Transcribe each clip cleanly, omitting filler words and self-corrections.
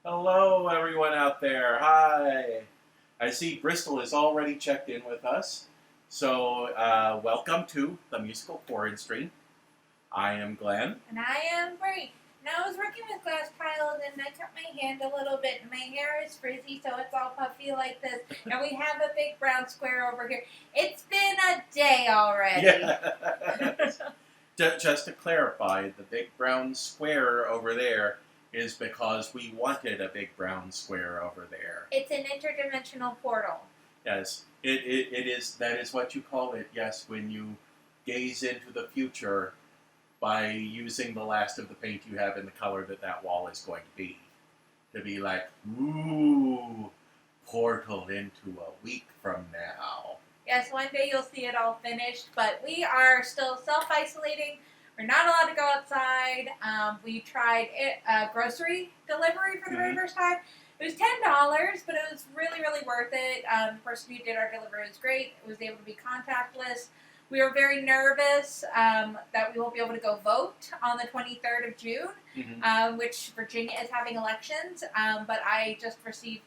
Hello, everyone out there. Hi. I see Bristol is already checked in with us. So, welcome to the Musical QuaranStream. I am Glen. And I am Brie. Now I was working with glass tiles and I cut my hand a little bit and my hair is frizzy so it's all puffy like this. And we have a big brown square over here. It's been a day already. Yeah. Just to clarify, the big brown square over there is because we wanted a big brown square over there. It's an interdimensional portal. Yes, it is. That is what you call it, yes, when you gaze into the future by using the last of the paint you have in the color that wall is going to be. To be like, ooh, portal into a week from now. Yes, one day you'll see it all finished, but we are still self-isolating. We're not allowed to go outside. We tried grocery delivery for the very first time. It was $10, but it was really, really worth it. The person who did our delivery was great. It was able to be contactless. We were very nervous that we won't be able to go vote on the 23rd of June, which Virginia is having elections. But I just received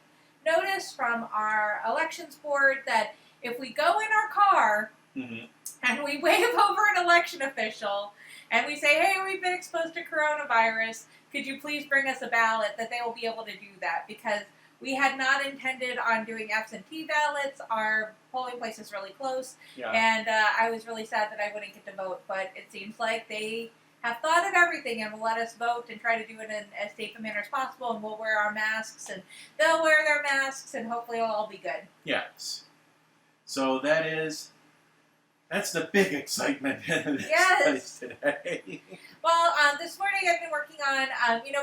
notice from our elections board that if we go in our car and we wave over an election official and we say, hey, we've been exposed to coronavirus, could you please bring us a ballot, that they will be able to do that, because we had not intended on doing absentee ballots. Our polling place is really close, and I was really sad that I wouldn't get to vote, but it seems like they have thought of everything and will let us vote and try to do it in as safe a manner as possible, and we'll wear our masks, and they'll wear their masks, and hopefully it'll all be good. Yes. So that's the big excitement in this place today. Well, this morning I've been working on,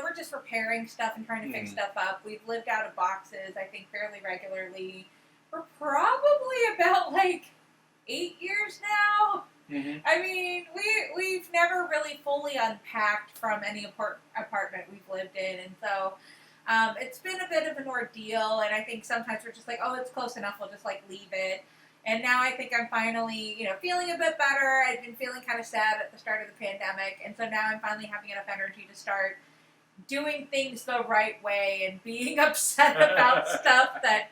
we're just repairing stuff and trying to fix stuff up. We've lived out of boxes, I think, fairly regularly for probably about, 8 years now. I mean, we've never really fully unpacked from any apartment we've lived in, and so it's been a bit of an ordeal, and I think sometimes we're just like, oh, it's close enough, we'll just, leave it. And now I think I'm finally, feeling a bit better. I've been feeling kind of sad at the start of the pandemic, and so now I'm finally having enough energy to start doing things the right way and being upset about stuff that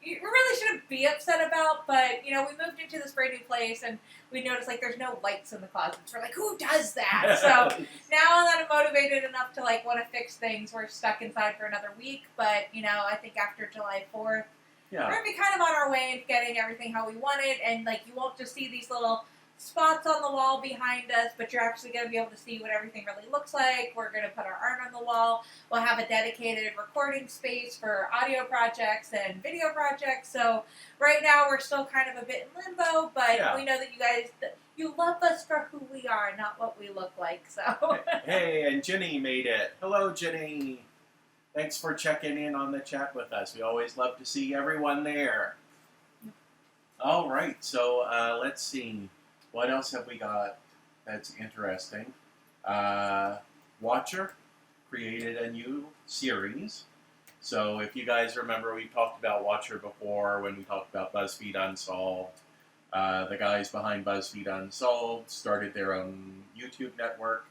you really shouldn't be upset about. But, we moved into this brand new place, and we noticed, there's no lights in the closets. We're like, who does that? So now that I'm motivated enough to, want to fix things, we're stuck inside for another week. But, I think after July 4th, we're going to be kind of on our way into getting everything how we want it, and, you won't just see these little spots on the wall behind us, but you're actually going to be able to see what everything really looks like. We're going to put our art on the wall. We'll have a dedicated recording space for audio projects and video projects. So right now we're still kind of a bit in limbo, but we know that you guys, you love us for who we are, not what we look like. So Hey, and Jenny made it. Hello, Jenny. Thanks for checking in on the chat with us. We always love to see everyone there. All right, so let's see. What else have we got that's interesting? Watcher created a new series. So if you guys remember, we talked about Watcher before when we talked about BuzzFeed Unsolved. The guys behind BuzzFeed Unsolved started their own YouTube network.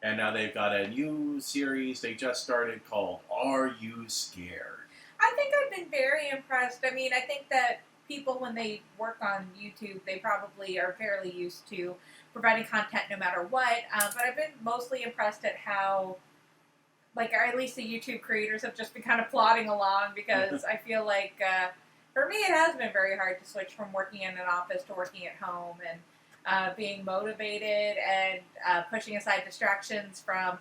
And now they've got a new series they just started called Are You Scared? I think I've been very impressed. I mean, I think that people, when they work on YouTube, they probably are fairly used to providing content no matter what. But I've been mostly impressed at how, or at least the YouTube creators have just been kind of plodding along, because I feel like, for me, it has been very hard to switch from working in an office to working at home, and being motivated and pushing aside distractions from,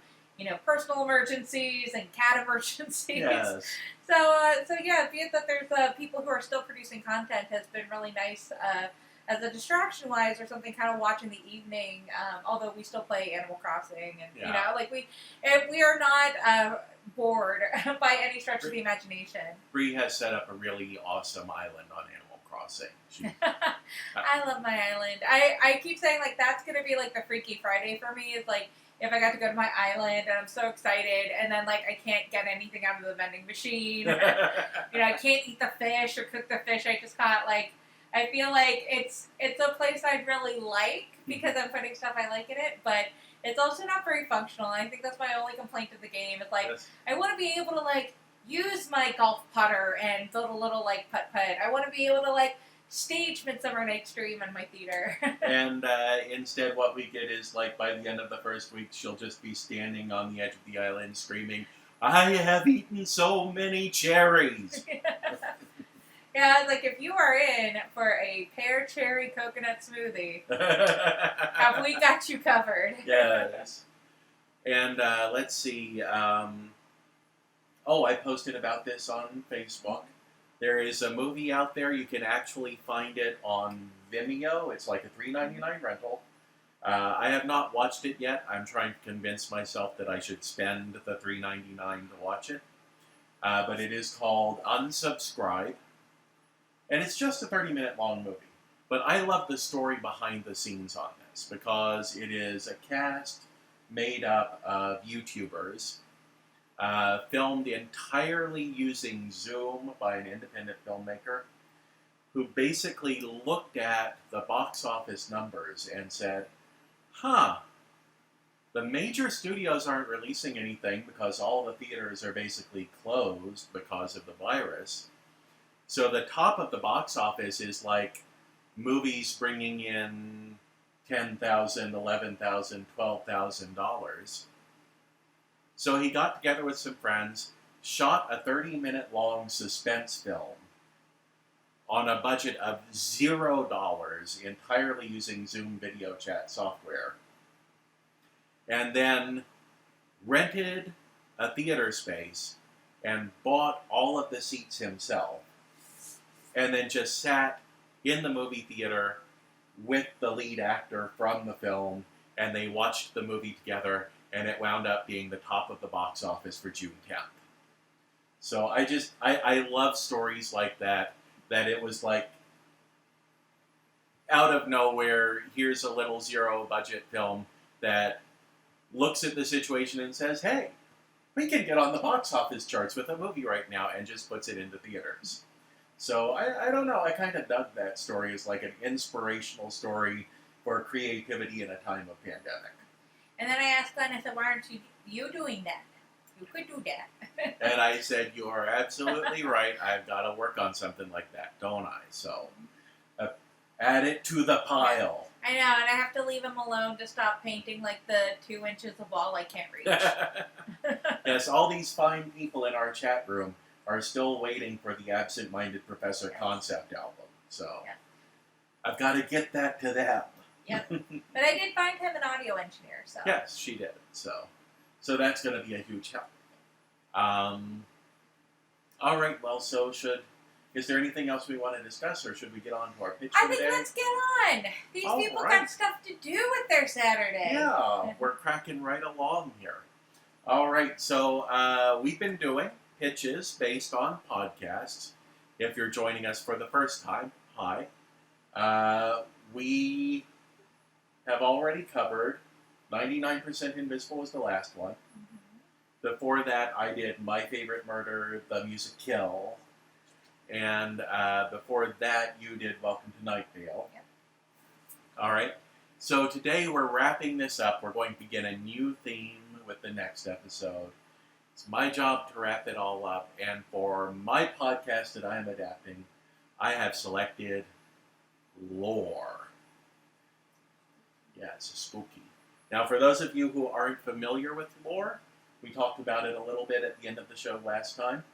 personal emergencies and cat emergencies. Yes. So yeah, be it that there's people who are still producing content has been really nice as a distraction-wise, or something kind of watching the evening, although we still play Animal Crossing, and, we are not bored by any stretch of the imagination. Bree has set up a really awesome island on Animal Crossing. I love my island. I keep saying, that's going to be, the Freaky Friday for me, is, if I got to go to my island, and I'm so excited, and then, I can't get anything out of the vending machine, or, I can't eat the fish or cook the fish. I just got, I feel like it's a place I'd really like, because I'm putting stuff I like in it, but it's also not very functional. I think that's my only complaint of the game. It's I want to be able to use my golf putter and build a little, like, putt-putt. I want to be able to, like, stage Midsummer Night's Dream in my theater. And instead what we get is, like, by the end of the first week, she'll just be standing on the edge of the island screaming, "I have eaten so many cherries!" Yeah, like, if you are in for a pear cherry coconut smoothie, have we got you covered? Yes. And let's see. I posted about this on Facebook. There is a movie out there. You can actually find it on Vimeo. It's like a $3.99 rental. I have not watched it yet. I'm trying to convince myself that I should spend the $3.99 to watch it. But it is called Unsubscribe. And it's just a 30-minute long movie. But I love the story behind the scenes on this because it is a cast made up of YouTubers, filmed entirely using Zoom by an independent filmmaker, who basically looked at the box office numbers and said, the major studios aren't releasing anything because all the theaters are basically closed because of the virus. So the top of the box office is like movies bringing in $10,000, $11,000, $12,000. So he got together with some friends, shot a 30-minute long suspense film on a budget of $0, entirely using Zoom video chat software, and then rented a theater space and bought all of the seats himself, and then just sat in the movie theater with the lead actor from the film, and they watched the movie together, and it wound up being the top of the box office for June 10th. So I love stories like that it was like, out of nowhere, here's a little zero-budget film that looks at the situation and says, hey, we can get on the box office charts with a movie right now, and just puts it into theaters. So I don't know, I kind of dug that story as like an inspirational story for creativity in a time of pandemic. And then I asked Glenn, I said, why aren't you doing that? You could do that. And I said, you are absolutely right. I've got to work on something like that, don't I? So, add it to the pile. I know, and I have to leave him alone to stop painting like the 2 inches of wall I can't reach. Yes, all these fine people in our chat room are still waiting for the Absent-Minded Professor concept album. So, I've got to get that to them. Yep. But I did find him an audio engineer, so. Yes, she did. So that's going to be a huge help. All right, well, is there anything else we want to discuss, or should we get on to our pitch for today? I think let's get on. These people got stuff to do with their Saturday. Yeah, we're cracking right along here. All right, so we've been doing pitches based on podcasts. If you're joining us for the first time, hi. We have already covered 99% Invisible was the last one. Mm-hmm. Before that, I did My Favorite Murder, The Musical, and before that, you did Welcome to Night Vale. Yep. All right. So today we're wrapping this up. We're going to begin a new theme with the next episode. It's my job to wrap it all up, and for my podcast that I am adapting, I have selected lore. Yeah, it's spooky. Now, for those of you who aren't familiar with lore, we talked about it a little bit at the end of the show last time.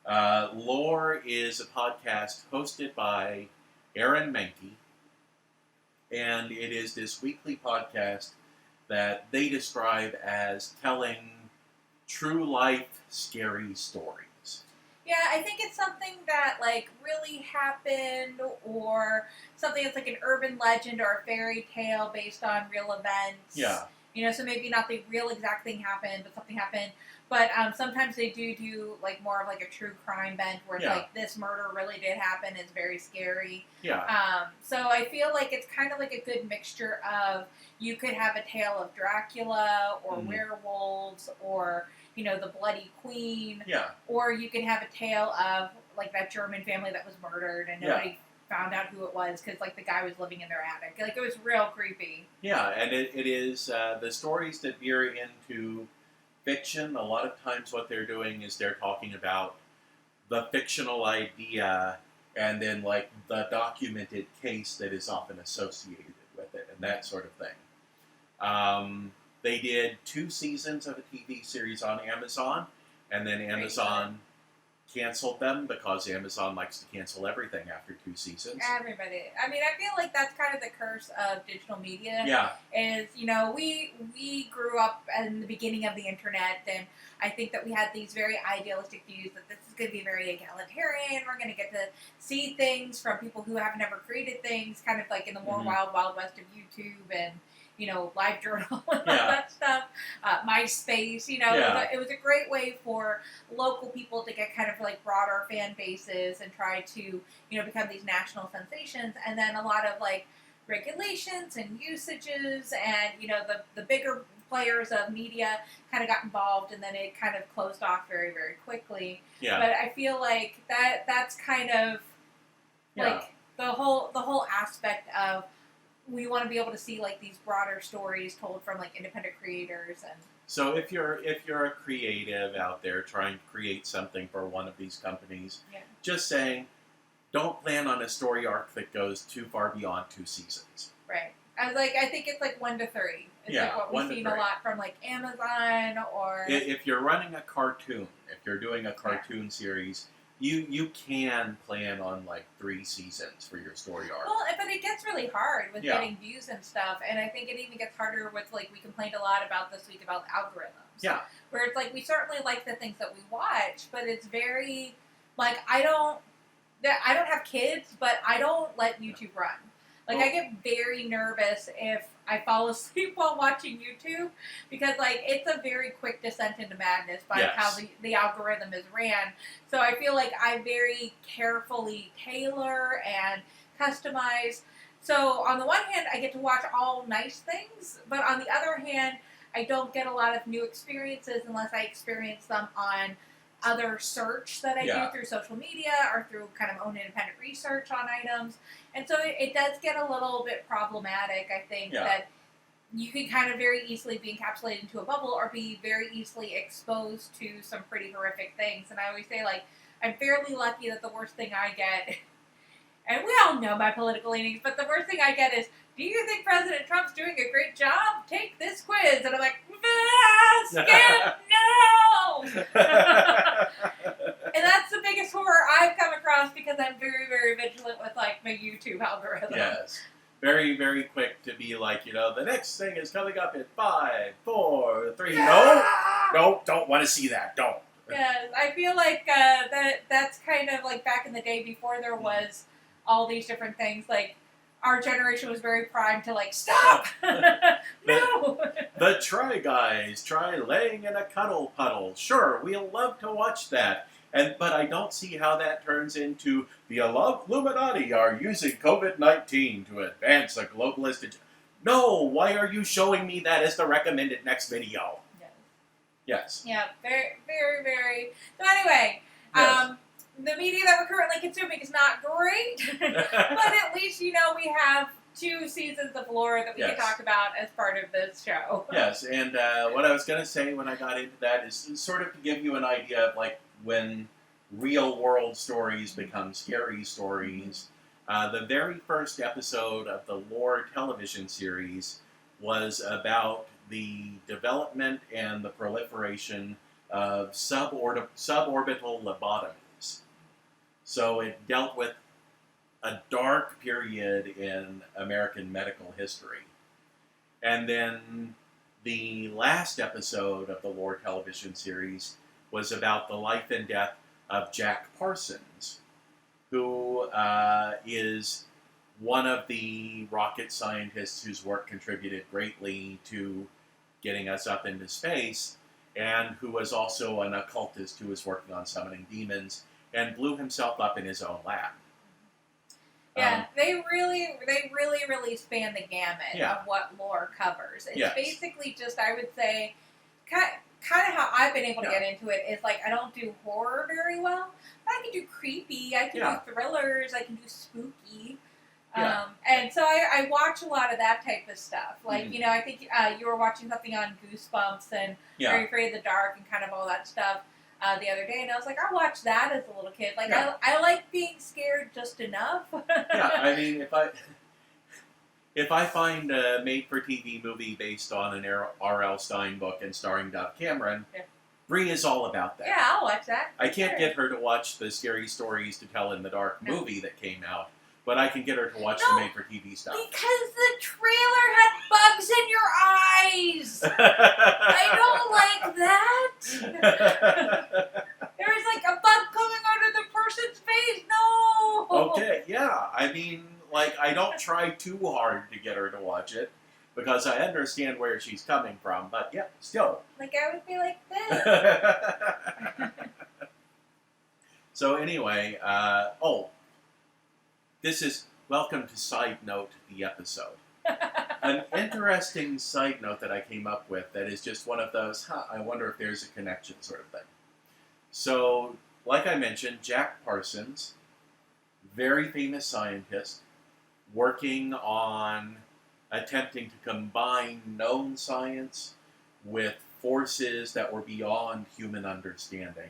Lore is a podcast hosted by Aaron Mahnke, and it is this weekly podcast that they describe as telling true-life scary stories. Yeah, I think it's something that, like, really happened, or something that's like an urban legend or a fairy tale based on real events. Yeah. You know, so maybe not the real exact thing happened, but something happened. But sometimes they do, like, more of, like, a true crime bent, where it's like, this murder really did happen, it's very scary. Yeah. So I feel like it's kind of like a good mixture of, you could have a tale of Dracula, or werewolves, or, you know, the Bloody Queen. Yeah. Or you could have a tale of, like, that German family that was murdered and nobody found out who it was because, like, the guy was living in their attic. Like, it was real creepy. Yeah, and it is the stories that veer into fiction, a lot of times what they're doing is they're talking about the fictional idea and then like the documented case that is often associated with it and that sort of thing. They did 2 seasons of a TV series on Amazon, and then Amazon canceled them because Amazon likes to cancel everything after 2 seasons. Everybody. I mean, I feel like that's kind of the curse of digital media. Yeah. Is, you know, we grew up in the beginning of the internet, and I think that we had these very idealistic views that this is going to be very egalitarian. We're going to get to see things from people who have never created things, kind of like in the more wild, wild west of YouTube and, you know, LiveJournal and all that stuff. MySpace, you know, it was a great way for local people to get kind of like broader fan bases and try to, you know, become these national sensations. And then a lot of like regulations and usages and, you know, the bigger players of media kind of got involved, and then it kind of closed off very, very quickly. Yeah. But I feel like that's kind of like the whole aspect of, we want to be able to see like these broader stories told from like independent creators. And so if you're a creative out there trying to create something for one of these companies, just saying, don't plan on a story arc that goes too far beyond 2 seasons. Right. I think it's like 1 to 3. It's like what we've seen a lot from like Amazon, or if you're running a cartoon, if you're doing a cartoon series, you can plan on like 3 seasons for your story arc. Well, but it gets really hard with getting views and stuff, and I think it even gets harder with, like, we complained a lot about this week about algorithms. Yeah. Where it's like, we certainly like the things that we watch, but it's very, like, I don't have kids, but I don't let YouTube run. Like, I get very nervous if I fall asleep while watching YouTube, because, like, it's a very quick descent into madness by how the algorithm is ran. So I feel like I very carefully tailor and customize. So on the one hand, I get to watch all nice things, but on the other hand, I don't get a lot of new experiences unless I experience them on other search that I do through social media or through kind of own independent research on items. And so it does get a little bit problematic, I think, that you can kind of very easily be encapsulated into a bubble or be very easily exposed to some pretty horrific things. And I always say, like, I'm fairly lucky that the worst thing I get, and we all know my political leanings, but the worst thing I get is, do you think President Trump's doing a great job? Take this quiz. And I'm like, skip, no! And that's the biggest horror I've come across, because I'm very, very vigilant with, like, my YouTube algorithm. Yes. Very, very quick to be like, you know, the next thing is coming up in 5, 4, 3. No, don't want to see that. Don't. Yes, I feel like that's kind of like back in the day before there was all these different things. Like, our generation was very primed to, like, stop! No! The Try Guys, try laying in a cuddle puddle. Sure, we'll love to watch that. But I don't see how that turns into the Illuminati are using COVID-19 to advance a globalist agenda. No, why are you showing me that as the recommended next video? Yes. Yeah, very, very, very. So anyway, the media that we're currently consuming is not great, but at least, you know, we have 2 seasons of lore that we can talk about as part of this show. Yes, and what I was going to say when I got into that is sort of to give you an idea of, like, when real-world stories become scary stories. The very first episode of the Lore television series was about the development and the proliferation of suborbital lobotomies. So it dealt with a dark period in American medical history. And then the last episode of the Lore television series was about the life and death of Jack Parsons, who is one of the rocket scientists whose work contributed greatly to getting us up into space, and who was also an occultist who was working on summoning demons and blew himself up in his own lab. Yeah, they really span the gamut of what lore covers. It's basically just, I would say, kind of how I've been able to get into it is, like, I don't do horror very well, but I can do creepy, I can do thrillers, I can do spooky. Yeah. And so I watch a lot of that type of stuff. Like, Mhm. you know, I think you were watching something on Goosebumps and Yeah. Are You Afraid of the Dark and kind of all that stuff the other day. And I was like, I watched that as a little kid. Like, Yeah. I like being scared just enough. Yeah, I mean, if I find a made-for-TV movie based on an R.L. Stine book and starring Dove Cameron, Yeah. Bree is all about that. Yeah, I'll watch that. I can't get her to watch the Scary Stories to Tell in the Dark movie that came out, but I can get her to watch the made-for-TV stuff. Because the trailer had bugs in your eyes. I don't like that. There was like a bug coming out of the person's face. No. Okay, yeah. I mean, like, I don't try too hard to get her to watch it because I understand where she's coming from, but yeah, still. Like, I would be like this. So anyway, this is welcome to Side Note, the episode. An interesting side note that I came up with that is just one of those, I wonder if there's a connection sort of thing. So, like I mentioned, Jack Parsons, very famous scientist, working on attempting to combine known science with forces that were beyond human understanding,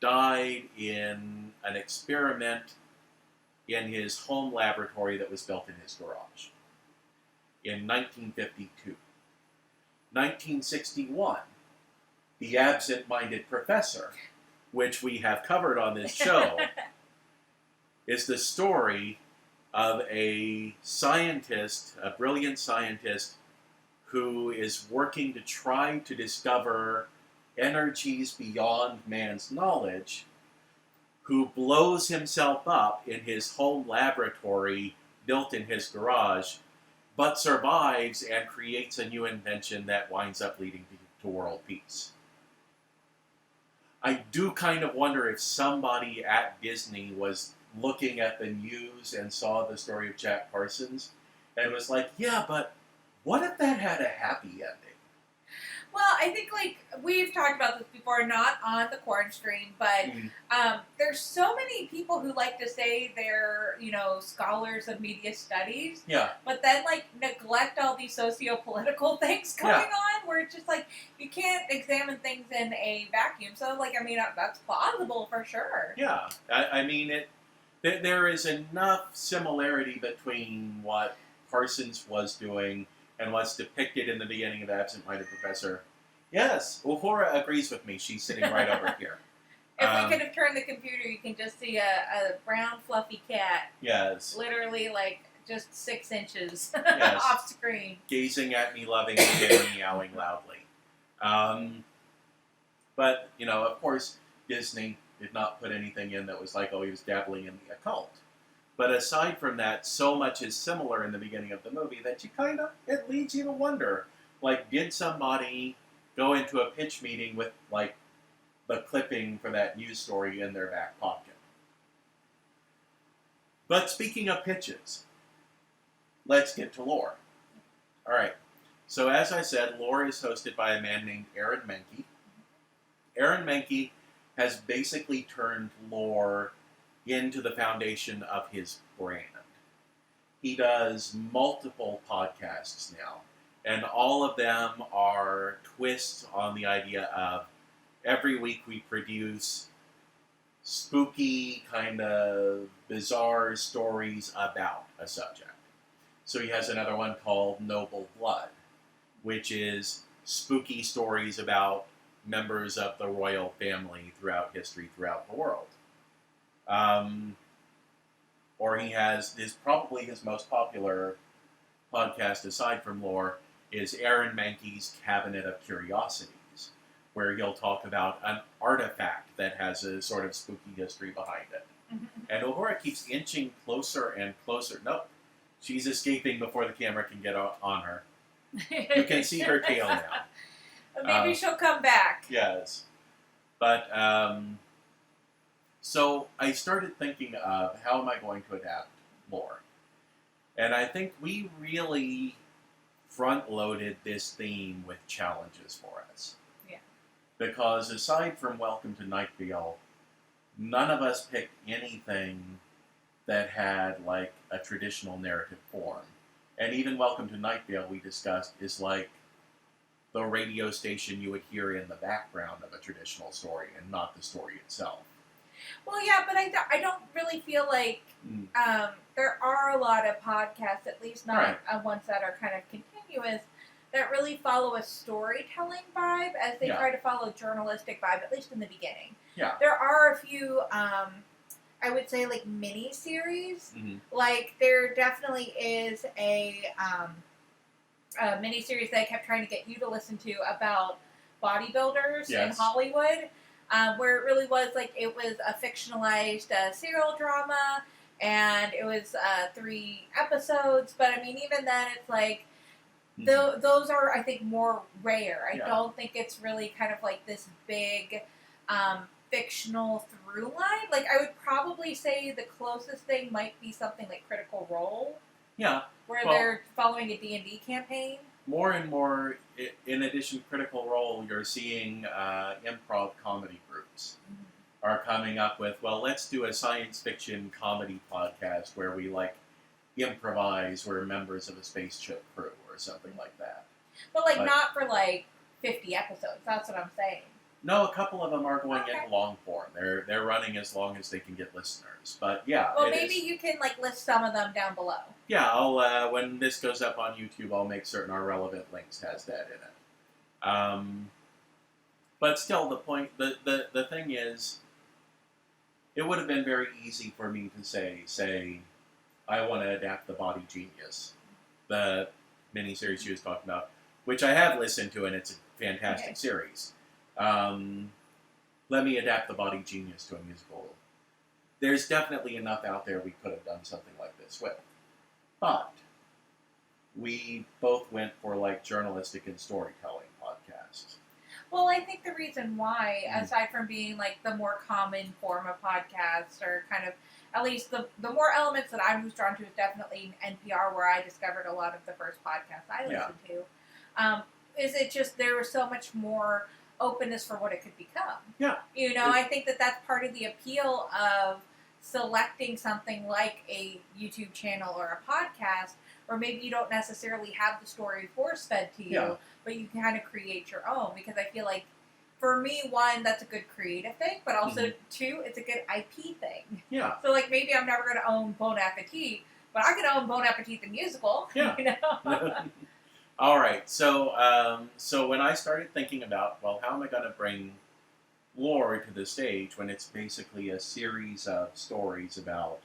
died in an experiment in his home laboratory that was built in his garage in 1952. 1961, The Absent-Minded Professor, which we have covered on this show, is the story of a scientist, a brilliant scientist, who is working to try to discover energies beyond man's knowledge, who blows himself up in his home laboratory built in his garage, but survives and creates a new invention that winds up leading to world peace. I do kind of wonder if somebody at Disney was looking at the news and saw the story of Jack Parsons and was like, yeah, but what if that had a happy ending? Well, I think, like, we've talked about this before, not on the QuaranStream, but there's so many people who like to say they're, you know, scholars of media studies, but then, like, neglect all these socio-political things going on, where it's just, like, you can't examine things in a vacuum. So, like, I mean, that's plausible for sure. Yeah. I mean, there is enough similarity between what Parsons was doing and what's depicted in the beginning of Absent-Minded Professor. Yes, Uhura agrees with me. She's sitting right over here. If we could have turned the computer, you can just see a brown, fluffy cat. Yes. Literally, like, just 6 inches Yes. off screen. Gazing at me lovingly and meowing loudly. But, you know, of course, Disney did not put anything in that was like, oh, he was dabbling in the occult. But aside from that, so much is similar in the beginning of the movie that you kind of, it leads you to wonder, like, did somebody go into a pitch meeting with, like, the clipping for that news story in their back pocket? But speaking of pitches, let's get to lore. All right. So as I said, lore is hosted by a man named Aaron Mahnke. Aaron Mahnke has basically turned lore into the foundation of his brand. He does multiple podcasts now, and all of them are twists on the idea of every week we produce spooky, kind of bizarre stories about a subject. So he has another one called Noble Blood, which is spooky stories about members of the royal family throughout history, throughout the world. Or he has, probably his most popular podcast, aside from lore, is Aaron Mahnke's Cabinet of Curiosities, where he'll talk about an artifact that has a sort of spooky history behind it. And Uhura keeps inching closer and closer. Nope, she's escaping before the camera can get on her. You can see her tail now. Maybe she'll come back. Yes. But, so I started thinking of how am I going to adapt lore? And I think we really front-loaded this theme with challenges for us. Yeah. Because aside from Welcome to Night Vale, none of us picked anything that had like a traditional narrative form. And even Welcome to Night Vale, we discussed, is like the radio station you would hear in the background of a traditional story and not the story itself. Well, yeah, but I don't really feel like there are a lot of podcasts, at least not ones that are kind of continuous, that really follow a storytelling vibe as they try to follow a journalistic vibe, at least in the beginning. Yeah. There are a few, I would say, like, mini-series. Mm-hmm. Like, there definitely is a mini-series that I kept trying to get you to listen to about bodybuilders in Hollywood. Where it really was, like, it was a fictionalized serial drama, and it was 3 episodes, but, I mean, even then, it's like, those are, I think, more rare. I don't think it's really kind of, like, this big, fictional through line. Like, I would probably say the closest thing might be something like Critical Role. Yeah. Where they're following a D&D campaign. More and more, in addition to Critical Role, you're seeing improv comedy groups are coming up with, well, let's do a science fiction comedy podcast where we, like, improvise, we're members of a spaceship crew or something like that. But, like, not for, like, 50 episodes. That's what I'm saying. No, a couple of them are going into long form. They're running as long as they can get listeners. But yeah. Well, maybe you can like list some of them down below. Yeah, I'll when this goes up on YouTube, I'll make certain our relevant links has that in it. But still, the thing is, it would have been very easy for me to say, I want to adapt The Body Genius, the miniseries she was talking about, which I have listened to, and it's a fantastic series. Let me adapt The Body Genius to a musical. There's definitely enough out there we could have done something like this with. But we both went for like journalistic and storytelling podcasts. Well, I think the reason why, aside from being like the more common form of podcasts, or kind of at least the more elements that I was drawn to, is definitely NPR, where I discovered a lot of the first podcasts I listened to. Is it just there was so much more openness for what it could become. Yeah. You know, I think that that's part of the appeal of selecting something like a YouTube channel or a podcast, where maybe you don't necessarily have the story force-fed to you, but you can kind of create your own. Because I feel like, for me, one, that's a good creative thing, but also, two, it's a good IP thing. Yeah. So, like, maybe I'm never going to own Bon Appetit, but I can own Bon Appetit the musical. Yeah. You know? All right, so when I started thinking about, well, how am I going to bring lore to the stage when it's basically a series of stories about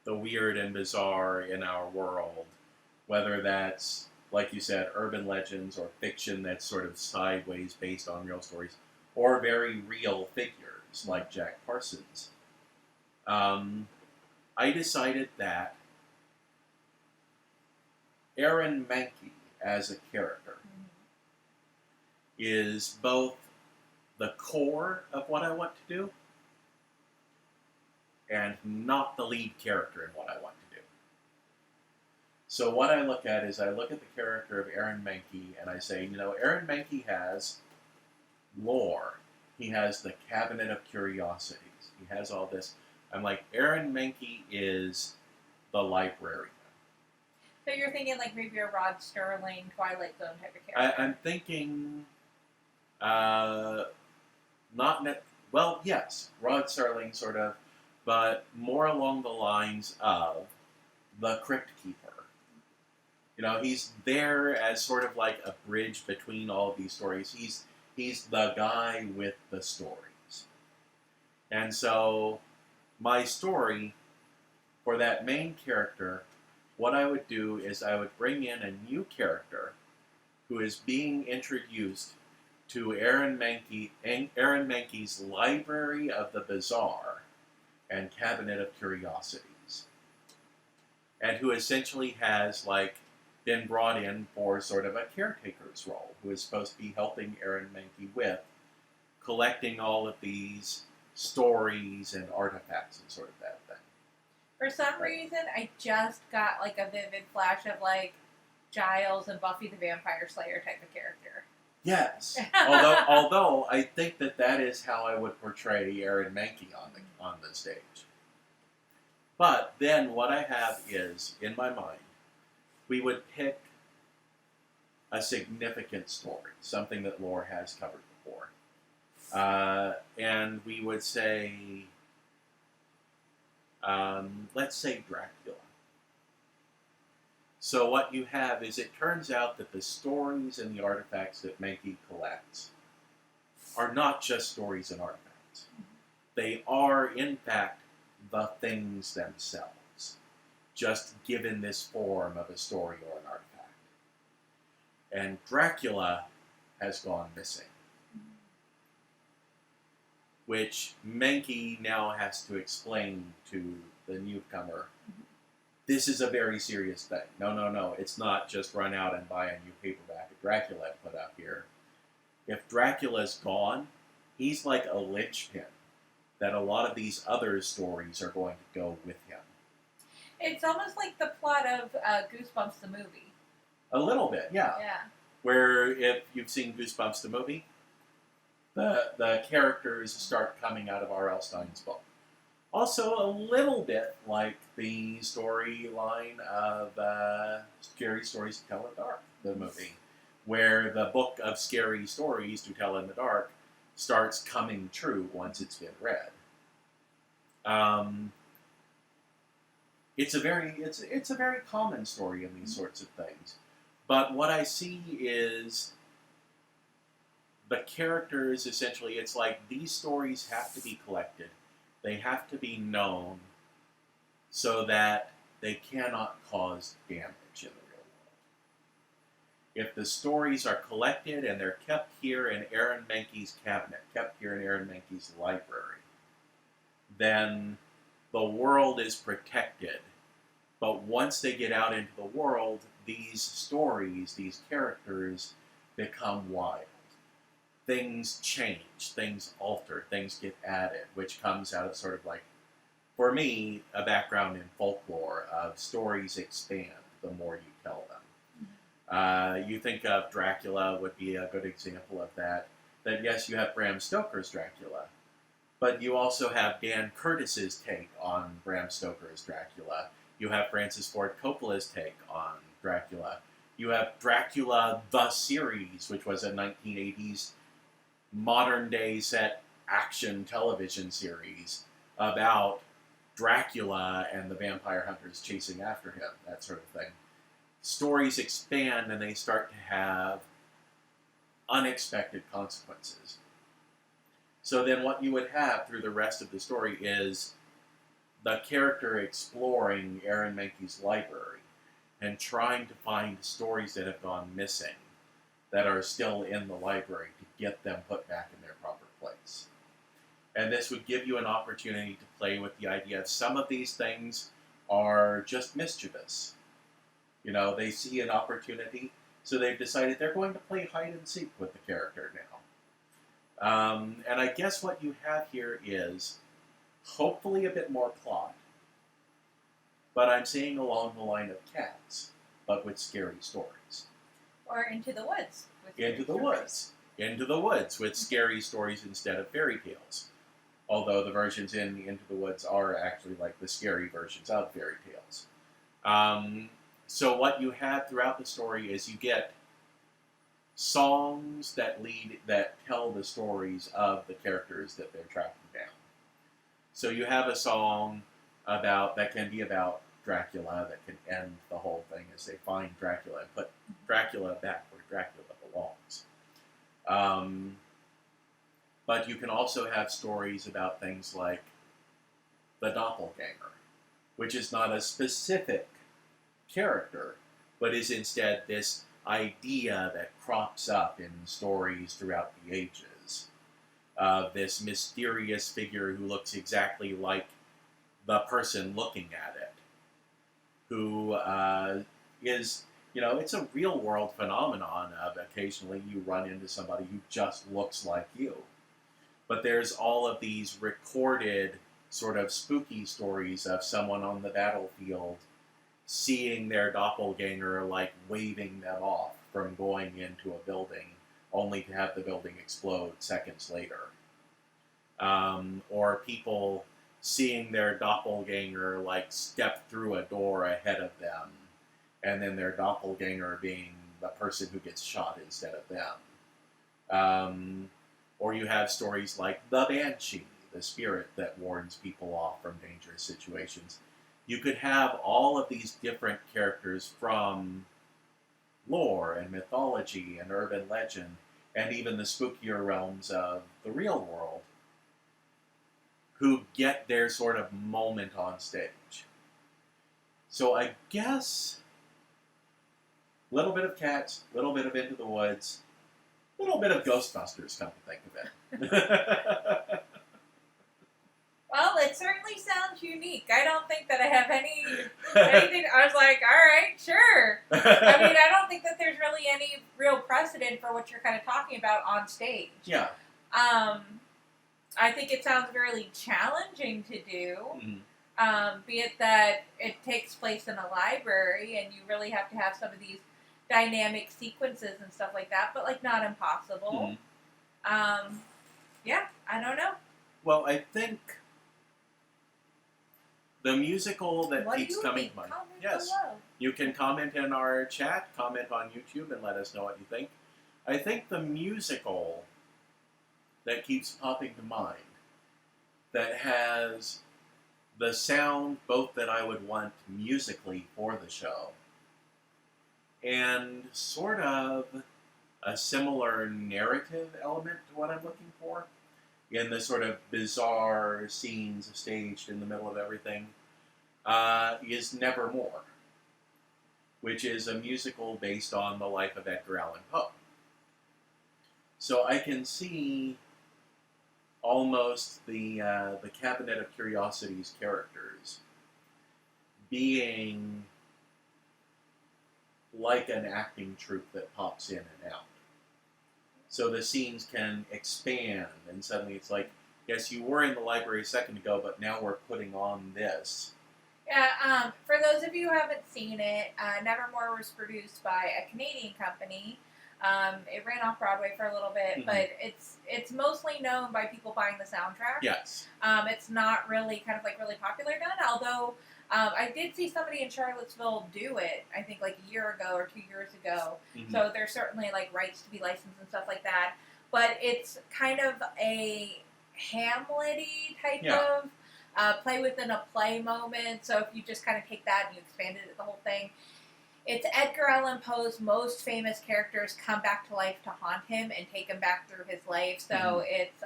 the weird and bizarre in our world, whether that's, like you said, urban legends or fiction that's sort of sideways based on real stories, or very real figures like Jack Parsons, I decided that Aaron Mahnke as a character is both the core of what I want to do and not the lead character in what I want to do. So what I look at is I look at the character of Aaron Mahnke and I say, you know, Aaron Mahnke has lore. He has the Cabinet of Curiosities. He has all this. I'm like, Aaron Mahnke is the librarian. So you're thinking like maybe a Rod Sterling, Twilight Zone type of character? I'm thinking, well, yes, Rod Sterling sort of, but more along the lines of the Crypt Keeper. You know, he's there as sort of like a bridge between all of these stories. He's the guy with the stories. And so my story for that main character, what I would do is I would bring in a new character who is being introduced to Aaron Mahnke's Library of the Bizarre and Cabinet of Curiosities, and who essentially has like been brought in for sort of a caretaker's role, who is supposed to be helping Aaron Mahnke with collecting all of these stories and artifacts and sort of that thing. For some reason, I just got like a vivid flash of like Giles and Buffy the Vampire Slayer type of character. Yes, although I think that is how I would portray Aaron Mahnke on the stage. But then what I have is, in my mind, we would pick a significant story, something that lore has covered before. And we would say, let's say Dracula. So what you have is, it turns out that the stories and the artifacts that Mahnke collects are not just stories and artifacts. They are, in fact, the things themselves, just given this form of a story or an artifact. And Dracula has gone missing, which Mahnke now has to explain to the newcomer. This is a very serious thing. No, it's not just run out and buy a new paperback of Dracula and put up here. If Dracula's gone, he's like a linchpin that a lot of these other stories are going to go with him. It's almost like the plot of Goosebumps the movie. A little bit, yeah. Yeah. Where, if you've seen Goosebumps the movie, the characters start coming out of R.L. Stine's book. Also, a little bit like the storyline of Scary Stories to Tell in the Dark, the movie, where the book of scary stories to tell in the dark starts coming true once it's been read. It's a very common story in these sorts of things. But what I see is the characters, essentially, it's like these stories have to be collected. They have to be known so that they cannot cause damage in the real world. If the stories are collected and they're kept here in Aaron Mahnke's cabinet, kept here in Aaron Mahnke's library, then the world is protected. But once they get out into the world, these stories, these characters, become wild. Things change, things alter, things get added, which comes out of sort of like, for me, a background in folklore of stories expand the more you tell them. You think of Dracula would be a good example of that. That yes, you have Bram Stoker's Dracula, but you also have Dan Curtis's take on Bram Stoker's Dracula. You have Francis Ford Coppola's take on Dracula. You have Dracula the series, which was a 1980s modern-day set action television series about Dracula and the vampire hunters chasing after him, that sort of thing. Stories expand and they start to have unexpected consequences. So then what you would have through the rest of the story is the character exploring Aaron Mahnke's library and trying to find stories that have gone missing that are still in the library to get them put back in their proper place. And this would give you an opportunity to play with the idea of some of these things are just mischievous. You know, they see an opportunity, so they've decided they're going to play hide and seek with the character now. And I guess what you have here is hopefully a bit more plot, but I'm seeing along the line of Cats, but with scary stories. Or Into the Woods. Into the Woods with scary stories instead of fairy tales. Although the versions in Into the Woods are actually like the scary versions of fairy tales. So what you have throughout the story is you get songs that tell the stories of the characters that they're tracking down. So you have a song that can be about Dracula, that can end the whole thing as they find Dracula and put Dracula back where Dracula belongs. But you can also have stories about things like the doppelganger, which is not a specific character, but is instead this idea that crops up in stories throughout the ages. This mysterious figure who looks exactly like the person looking at it, who is, it's a real world phenomenon of occasionally you run into somebody who just looks like you. But there's all of these recorded sort of spooky stories of someone on the battlefield seeing their doppelganger like waving them off from going into a building only to have the building explode seconds later. Or people seeing their doppelganger like step through a door ahead of them, and then their doppelganger being the person who gets shot instead of them. Or you have stories like the Banshee, the spirit that warns people off from dangerous situations. You could have all of these different characters from lore and mythology and urban legend, and even the spookier realms of the real world, who get their sort of moment on stage. So I guess a little bit of Cats, a little bit of Into the Woods, a little bit of Ghostbusters, come to think of it. Well, it certainly sounds unique. I don't think that I have anything. I was like, all right, sure. I mean, I don't think that there's really any real precedent for what you're kind of talking about on stage. Yeah. I think it sounds really challenging to do. Be it that it takes place in a library and you really have to have some of these dynamic sequences and stuff like that, but like not impossible. Yeah, I don't know. Well, I think the musical that keeps coming to mind. Yes, below. You can comment in our chat, comment on YouTube, and let us know what you think. I think the musical that keeps popping to mind, that has the sound both that I would want musically for the show, and sort of a similar narrative element to what I'm looking for, in the sort of bizarre scenes staged in the middle of everything, is Nevermore, which is a musical based on the life of Edgar Allan Poe. So I can see almost the Cabinet of Curiosities characters being like an acting troupe that pops in and out. So the scenes can expand, and suddenly it's like, yes, you were in the library a second ago, but now we're putting on this. Yeah, for those of you who haven't seen it, Nevermore was produced by a Canadian company. It ran off Broadway for a little bit, but it's mostly known by people buying the soundtrack. Yes. It's not really really popular done, although I did see somebody in Charlottesville do it, I think like a year ago or 2 years ago. So there's certainly like rights to be licensed and stuff like that. But it's kind of a Hamlet-y type of play within a play moment. So if you just kind of take that and you expanded it, the whole thing. It's Edgar Allan Poe's most famous characters come back to life to haunt him and take him back through his life. So it's,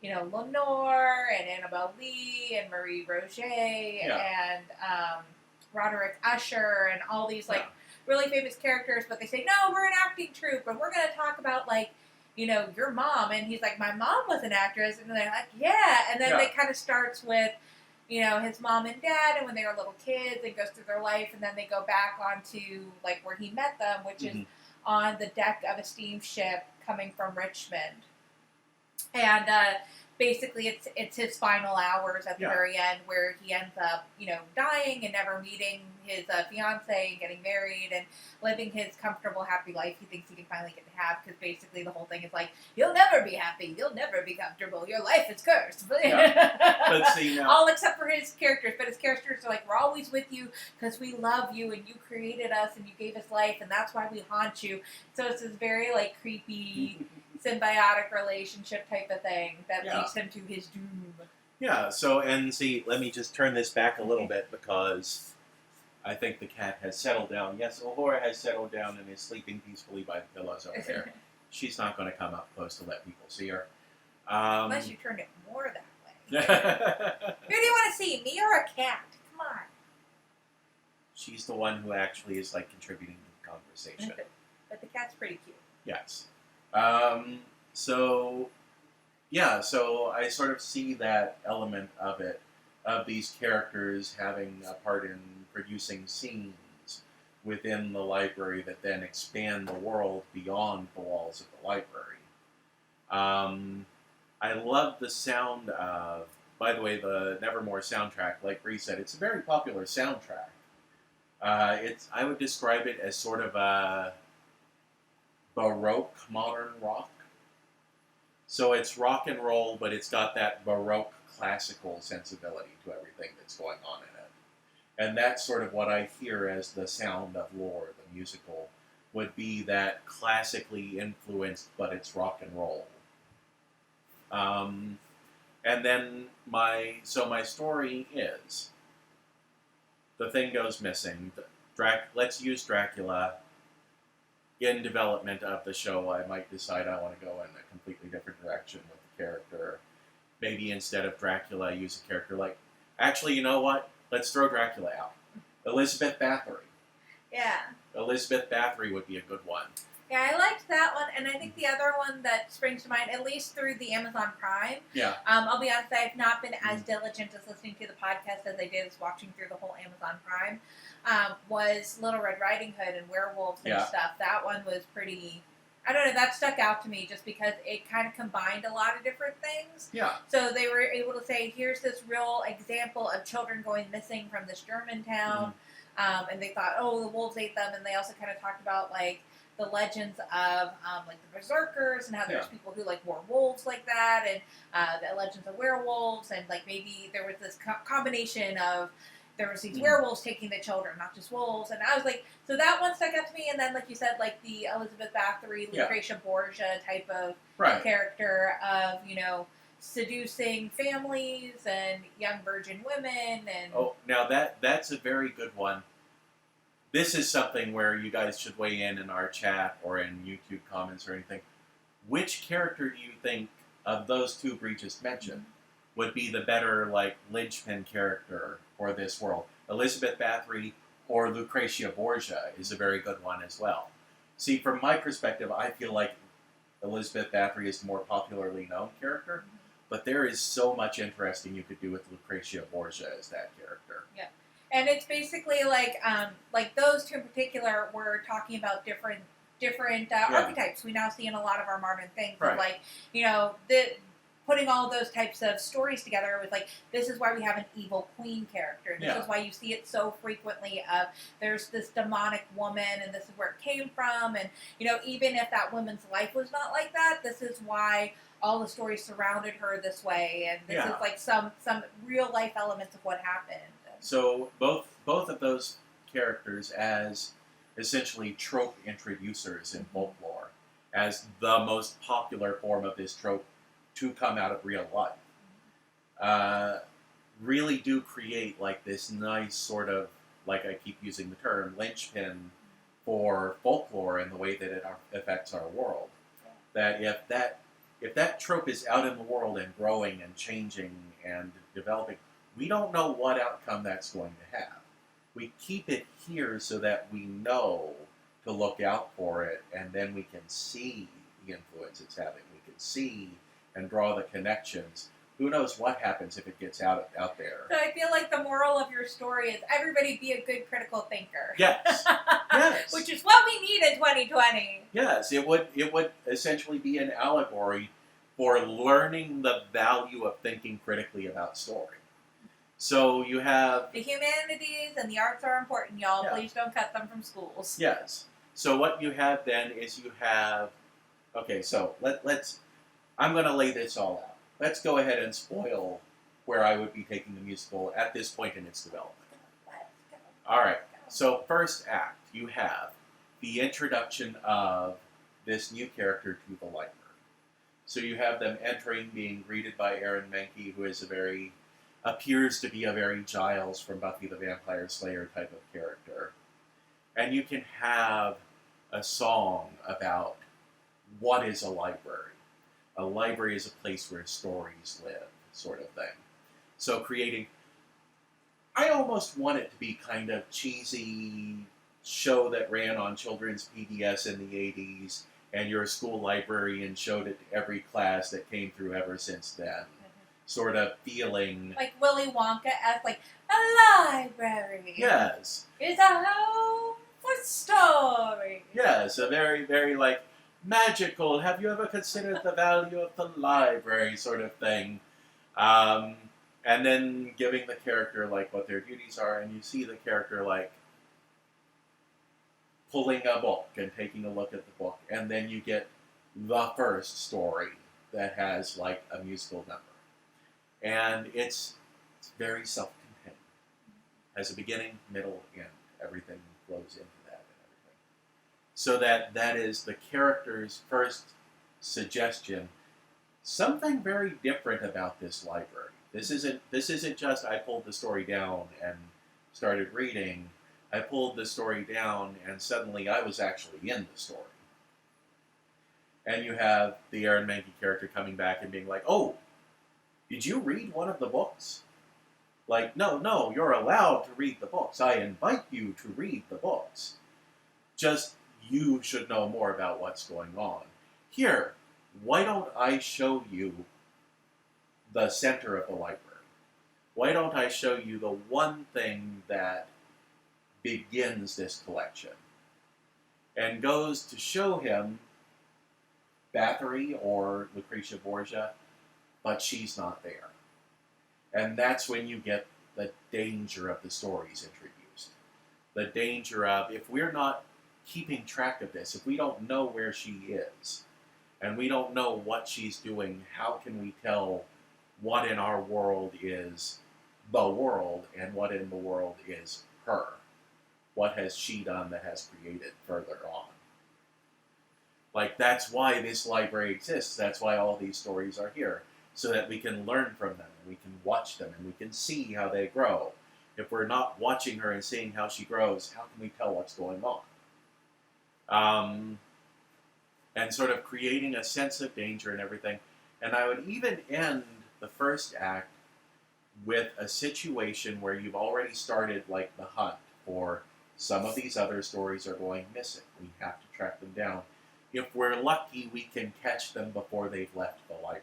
Lenore and Annabelle Lee and Marie Roget and Roderick Usher and all these really famous characters. But they say, no, we're an acting troupe and we're going to talk about your mom. And he's like, my mom was an actress. And they're like, yeah. And then it kind of starts with, his mom and dad, and when they were little kids, and goes through their life, and then they go back onto, where he met them, which is on the deck of a steamship coming from Richmond. And, basically, it's his final hours at the very end, where he ends up, dying and never meeting his fiancée and getting married and living his comfortable, happy life he thinks he can finally get to have, because basically the whole thing is like, you'll never be happy, you'll never be comfortable, your life is cursed. But see, now, all except for his characters, but his characters are like, we're always with you because we love you and you created us and you gave us life and that's why we haunt you. So it's this very creepy symbiotic relationship type of thing that leads him to his doom. Yeah, so, and see, let me just turn this back a little bit, because I think the cat has settled down. Yes, Uhura has settled down and is sleeping peacefully by the pillows over there. She's not going to come up close to let people see her. Unless you turn it more that way. Who do you want to see, me or a cat? Come on. She's the one who actually is contributing to the conversation. But the cat's pretty cute. Yes. So I sort of see that element of it, of these characters having a part in producing scenes within the library that then expand the world beyond the walls of the library. I love the sound of, by the way, the Nevermore soundtrack, like Bree said, it's a very popular soundtrack. I would describe it as sort of a baroque modern rock. So it's rock and roll, but it's got that baroque classical sensibility to everything that's going on in it. And that's sort of what I hear as the sound of Lore, the musical, would be that classically influenced, but it's rock and roll. And then my story is the thing goes missing. Let's use Dracula. In development of the show, I might decide I want to go in a completely different direction with the character. Maybe instead of Dracula, use a character like... Actually, you know what? Let's throw Dracula out. Elizabeth Bathory. Yeah. Elizabeth Bathory would be a good one. Yeah, I liked that one, and I think the other one that springs to mind, at least through the Amazon Prime, Yeah. I'll be honest, I've not been as diligent as listening to the podcast as I did as watching through the whole Amazon Prime, was Little Red Riding Hood and werewolves and stuff. That one was pretty... I don't know, that stuck out to me just because it kind of combined a lot of different things. Yeah. So they were able to say, here's this real example of children going missing from this German town, and they thought, oh, the wolves ate them, and they also kind of talked about, like, the legends of, like, the berserkers, and how there's people who, like, wore wolves like that, and the legends of werewolves, and, like, maybe there was this combination of, there was these werewolves taking the children, not just wolves, and I was like, so that one stuck out to me, and then, like you said, like, the Elizabeth Bathory, Lucretia Borgia type of character of, you know, seducing families and young virgin women, and... Oh, now that's a very good one. This is something where you guys should weigh in our chat or in YouTube comments or anything. Which character do you think of those two we just mentioned would be the better, like, linchpin character for this world? Elizabeth Bathory or Lucretia Borgia is a very good one as well. See, from my perspective, I feel like Elizabeth Bathory is the more popularly known character, but there is so much interesting you could do with Lucretia Borgia as that character. Yeah. And it's basically like those two in particular were talking about different archetypes we now see in a lot of our modern things. Right. Of like, you know, putting all of those types of stories together with like, this is why we have an evil queen character. This is why you see it so frequently of there's this demonic woman and this is where it came from. And, you know, even if that woman's life was not like that, this is why all the stories surrounded her this way. And this is like some real life elements of what happened. So both of those characters as essentially trope introducers in folklore, as the most popular form of this trope to come out of real life, really do create like this nice sort of, like I keep using the term, linchpin for folklore and the way that it affects our world. That if that trope is out in the world and growing and changing and developing, we don't know what outcome that's going to have. We keep it here so that we know to look out for it, and then we can see the influence it's having. We can see and draw the connections. Who knows what happens if it gets out there. So I feel like the moral of your story is everybody be a good critical thinker. Yes. Yes. Which is what we need in 2020. Yes, it would essentially be an allegory for learning the value of thinking critically about story. So you have... The humanities and the arts are important, y'all. Yeah. Please don't cut them from schools. Yes. So what you have then is you have... Okay, so let's... I'm going to lay this all out. Let's go ahead and spoil where I would be taking the musical at this point in its development. All right. So first act, you have the introduction of this new character to the library. So you have them entering, being greeted by Aaron Mahnke, who is appears to be a very Giles from Buffy the Vampire Slayer type of character. And you can have a song about what is a library. A library is a place where stories live, sort of thing. So I almost want it to be kind of cheesy show that ran on children's PBS in the 80s, and your school librarian showed it to every class that came through ever since then. Sort of feeling... Like Willy Wonka as, like, a library. Yes. Is a home for stories. Yes, a very, very, like, magical, have you ever considered the value of the library sort of thing. And then giving the character, like, what their duties are, and you see the character, like, pulling a book and taking a look at the book, and then you get the first story that has like a musical number. And it's very self-contained. Has a beginning, middle, end. Everything flows into that and everything. So that is the character's first suggestion. Something very different about this library. This isn't just I pulled the story down and started reading. I pulled the story down and suddenly I was actually in the story. And you have the Aaron Mahnke character coming back and being like, "Oh, did you read one of the books?" Like, no, you're allowed to read the books. I invite you to read the books. Just you should know more about what's going on. Here, why don't I show you the center of the library? Why don't I show you the one thing that begins this collection? And goes to show him Bathory or Lucretia Borgia, but she's not there. And that's when you get the danger of the stories introduced. The danger of, if we're not keeping track of this, if we don't know where she is, and we don't know what she's doing, how can we tell what in our world is the world and what in the world is her? What has she done that has created further on? Like, that's why this library exists. That's why all these stories are here. So that we can learn from them, and we can watch them, and we can see how they grow. If we're not watching her and seeing how she grows, how can we tell what's going on? And sort of creating a sense of danger and everything. And I would even end the first act with a situation where you've already started, like, the hunt for some of these other stories are going missing. We have to track them down. If we're lucky, we can catch them before they've left the library.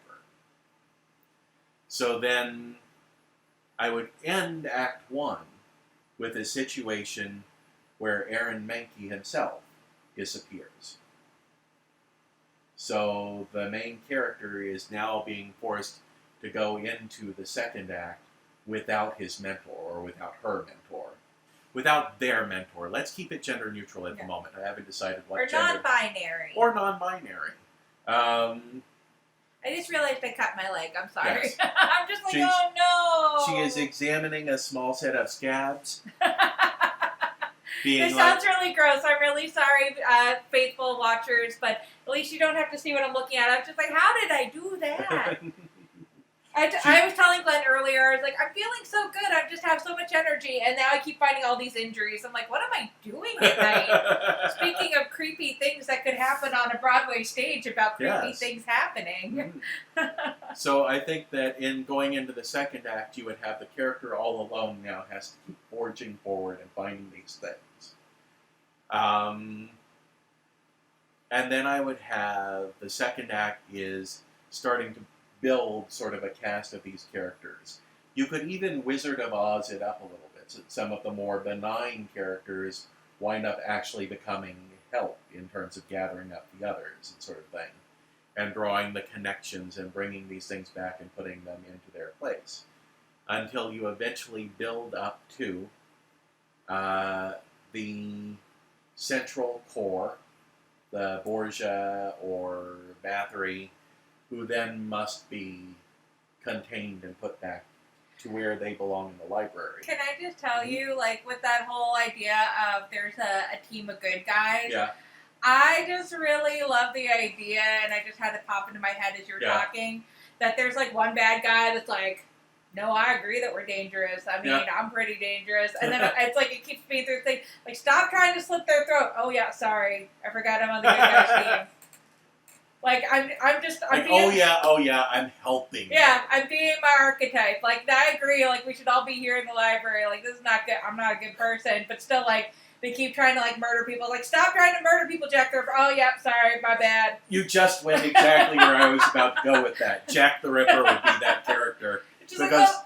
So then I would end Act 1 with a situation where Aaron Mahnke himself disappears. So the main character is now being forced to go into the second act without his mentor, or without her mentor. Without their mentor. Let's keep it gender neutral at the moment. I haven't decided what or gender. Non-binary. Or non-binary. I just realized I cut my leg. I'm sorry. Yes. I'm just like, oh no. She is examining a small set of scabs. This sounds really gross. I'm really sorry, faithful watchers, but at least you don't have to see what I'm looking at. I'm just like, how did I do that? I was telling Glenn earlier, I was like, I'm feeling so good. I just have so much energy, and now I keep finding all these injuries. I'm like, what am I doing at night? Speaking of creepy things that could happen on a Broadway stage about creepy things happening. So I think that in going into the second act, you would have the character all alone now has to keep forging forward and finding these things. And then I would have the second act is starting to build sort of a cast of these characters. You could even Wizard of Oz it up a little bit, so some of the more benign characters wind up actually becoming help in terms of gathering up the others and sort of thing, and drawing the connections and bringing these things back and putting them into their place, until you eventually build up to the central core, the Borgia or Bathory, who then must be contained and put back to where they belong in the library. Can I just tell you, like, with that whole idea of there's a team of good guys, I just really love the idea, and I just had it pop into my head as you were talking, that there's, like, one bad guy that's like, no, I agree that we're dangerous. I mean, I'm pretty dangerous. And then it's like, it keeps being through the thing, like, stop trying to slit their throat. Oh, yeah, sorry. I forgot I'm on the good guys team. Like, I'm being, oh yeah, I'm helping. Yeah, I'm being my archetype. Like, I agree, like, we should all be here in the library. Like, this is not good. I'm not a good person. But still, like, they keep trying to, like, murder people. Like, stop trying to murder people, Jack the Ripper. Oh, yeah, sorry, my bad. You just went exactly where I was about to go with that. Jack the Ripper would be that character. Just like, oh,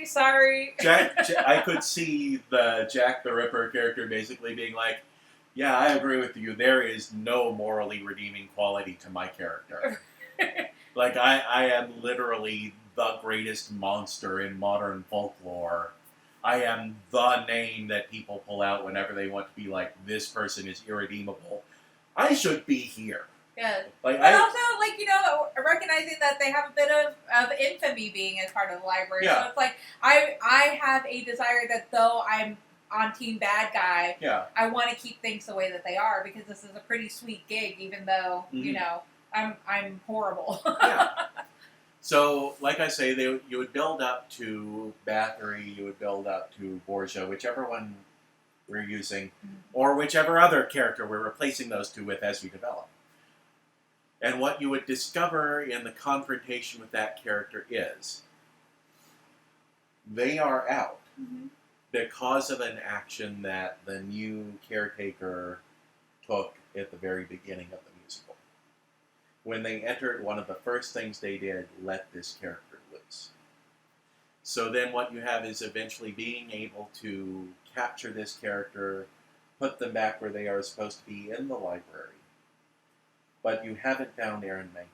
sorry. I could see the Jack the Ripper character basically being like, yeah, I agree with you. There is no morally redeeming quality to my character. Like, I am literally the greatest monster in modern folklore. I am the name that people pull out whenever they want to be like, this person is irredeemable. I should be here. Yeah. Like, but also, like, recognizing that they have a bit of infamy being as part of the library. Yeah. So it's like, I have a desire that though I'm on team bad guy, Yeah. I want to keep things the way that they are, because this is a pretty sweet gig, even though, I'm horrible. Yeah. So, like I say, you would build up to Bathory, you would build up to Borgia, whichever one we're using, or whichever other character we're replacing those two with as we develop. And what you would discover in the confrontation with that character is they are out because of an action that the new caretaker took at the very beginning of the musical. When they entered, one of the first things they did, let this character loose. So then what you have is eventually being able to capture this character, put them back where they are supposed to be in the library. But you haven't found Aaron Mahnke.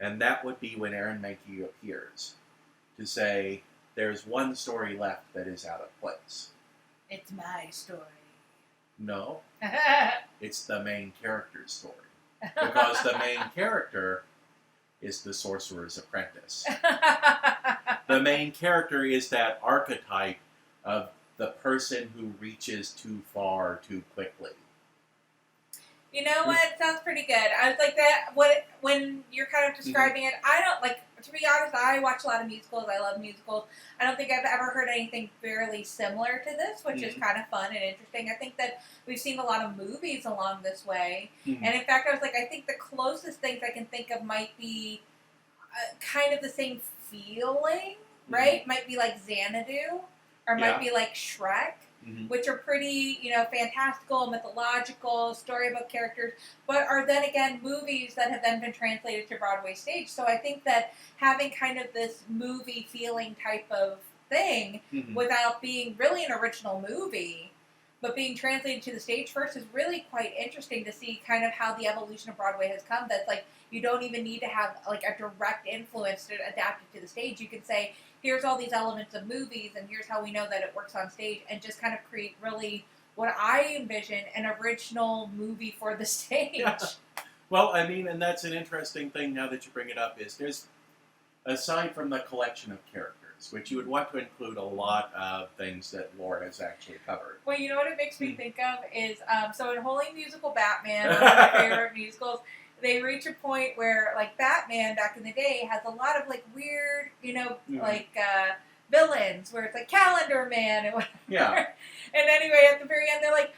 And that would be when Aaron Mahnke appears to say, there's one story left that is out of place. It's my story. No, it's the main character's story. Because the main character is the sorcerer's apprentice. The main character is that archetype of the person who reaches too far too quickly. You know what? Sounds pretty good. I was like that. When you're kind of describing it, I don't like. To be honest, I watch a lot of musicals. I love musicals. I don't think I've ever heard anything fairly similar to this, which is kind of fun and interesting. I think that we've seen a lot of movies along this way, and in fact, I was like, I think the closest things I can think of might be kind of the same feeling, right? Might be like Xanadu, or might be like Shrek. Which are pretty, fantastical, mythological, storybook characters, but are then again movies that have then been translated to Broadway stage. So I think that having kind of this movie feeling type of thing without being really an original movie, but being translated to the stage first is really quite interesting to see kind of how the evolution of Broadway has come. That's like, you don't even need to have like a direct influence to adapt it to the stage. You can say, here's all these elements of movies, and here's how we know that it works on stage, and just kind of create really what I envision an original movie for the stage. Yeah. Well, I mean, and that's an interesting thing now that you bring it up, is there's, aside from the collection of characters, which you would want to include a lot of things that Laura has actually covered. Well, you know what it makes me think of is, so in Holy Musical Batman, one of my favorite musicals, they reach a point where, like, Batman back in the day has a lot of, like, weird, villains, where it's like Calendar Man and whatever. Yeah. And anyway, at the very end, they're like,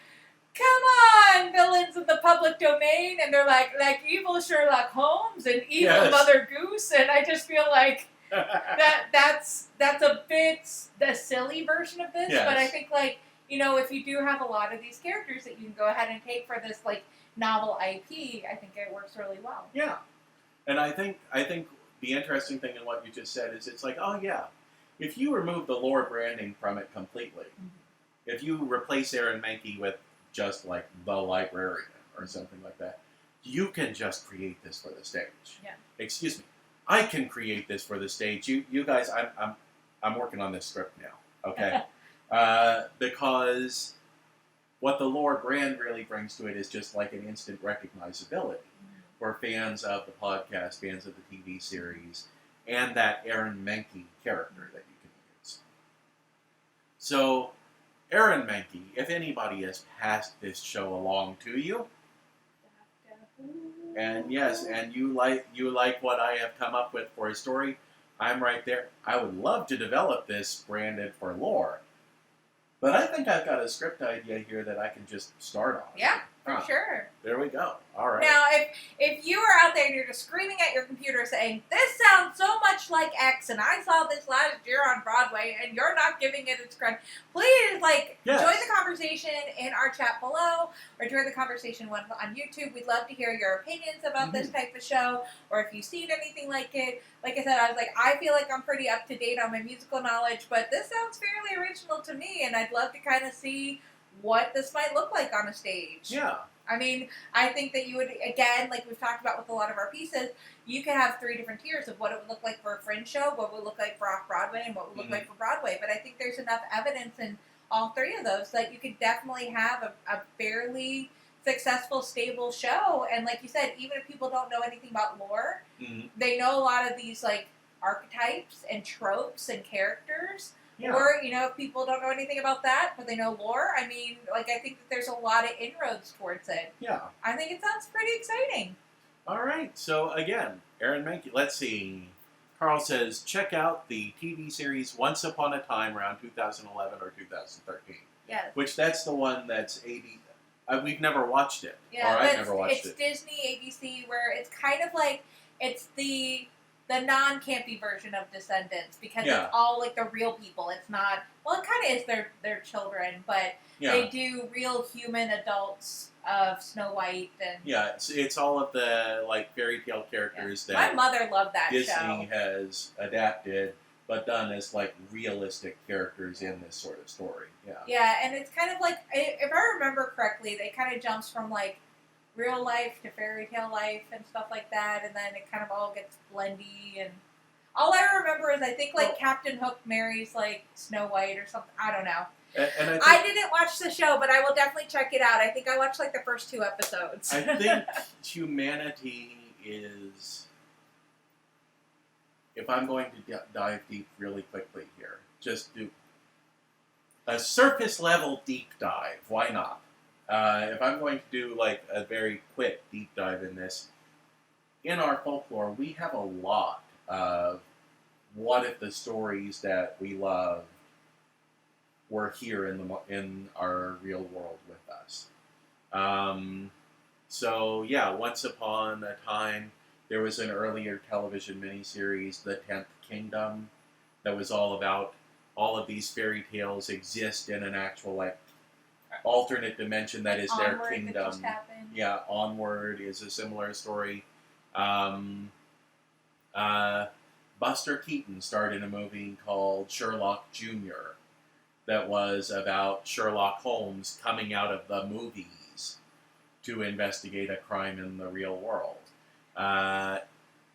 come on, villains of the public domain, and they're like evil Sherlock Holmes and evil Mother Goose, and I just feel like that's a bit the silly version of this, but I think, like, if you do have a lot of these characters that you can go ahead and take for this, like, novel IP, I think it works really well. Yeah. And I think the interesting thing in what you just said is it's like, oh yeah, if you remove the lore branding from it completely, if you replace Aaron Mahnke with just like the librarian or something like that, you can just create this for the stage. Yeah. Excuse me, I can create this for the stage. You guys, I'm working on this script now. Okay, because what the lore brand really brings to it is just like an instant recognizability for fans of the podcast, fans of the TV series, and that Aaron Mahnke character that you can use. So, Aaron Mahnke, if anybody has passed this show along to you, and yes, and you like what I have come up with for a story, I'm right there. I would love to develop this branded for lore. But I think I've got a script idea here that I can just start on. Yeah, for sure. There we go. All right. Now, if you are out there and you're just screaming at your computer saying, this sounds so much like X, and I saw this last year on Broadway, and you're not giving it its credit, please, join the conversation in our chat below, or join the conversation on YouTube. We'd love to hear your opinions about this type of show, or if you've seen anything like it. Like I said, I was like, I feel like I'm pretty up to date on my musical knowledge, but this sounds fairly original to me, and I'd love to kind of see what this might look like on a stage. Yeah. I mean, I think that you would, again, like we've talked about with a lot of our pieces, you could have 3 different tiers of what it would look like for a fringe show, what would look like for off-Broadway, and what would look like for Broadway. But I think there's enough evidence in all 3 of those that you could definitely have a fairly successful, stable show. And like you said, even if people don't know anything about lore, Mm-hmm. they know a lot of these like archetypes and tropes and characters. Yeah. Or, if people don't know anything about that, but they know lore, I mean, I think that there's a lot of inroads towards it. Yeah. I think it sounds pretty exciting. All right. So, again, Aaron Mahnke, let's see. Carl says, check out the TV series Once Upon a Time around 2011 or 2013. Yes. Which, that's the one that's 80... we've never watched it. Yeah, or I've never watched it's it. Disney, ABC, where it's kind of like, it's the non-campy version of Descendants, because it's all like the real people. It's not, well, it kind of is their children, but they do real human adults of Snow White. And yeah, it's all of the like fairy tale characters that my mother loved that Disney show. has adapted, but done as like realistic characters in this sort of story. Yeah. Yeah, and it's kind of like, if I remember correctly, they kind of jumps from like real life to fairy tale life and stuff like that, and then it kind of all gets blendy. And all I remember is I think like Captain Hook marries like Snow White or something. I don't know. And I didn't watch the show, but I will definitely check it out. I think I watched like the first 2 episodes. I think humanity is, if I'm going to dive deep really quickly here, just do a surface level deep dive. Why not? If I'm going to do like a very quick deep dive in this, in our folklore, we have a lot of what if the stories that we love were here in our real world with us. So yeah, Once Upon a Time, there was an earlier television miniseries, The 10th Kingdom, that was all about all of these fairy tales exist in an actual like alternate dimension that is their Onward, kingdom. that just happened. Yeah, Onward is a similar story. Buster Keaton starred in a movie called Sherlock Jr. that was about Sherlock Holmes coming out of the movies to investigate a crime in the real world.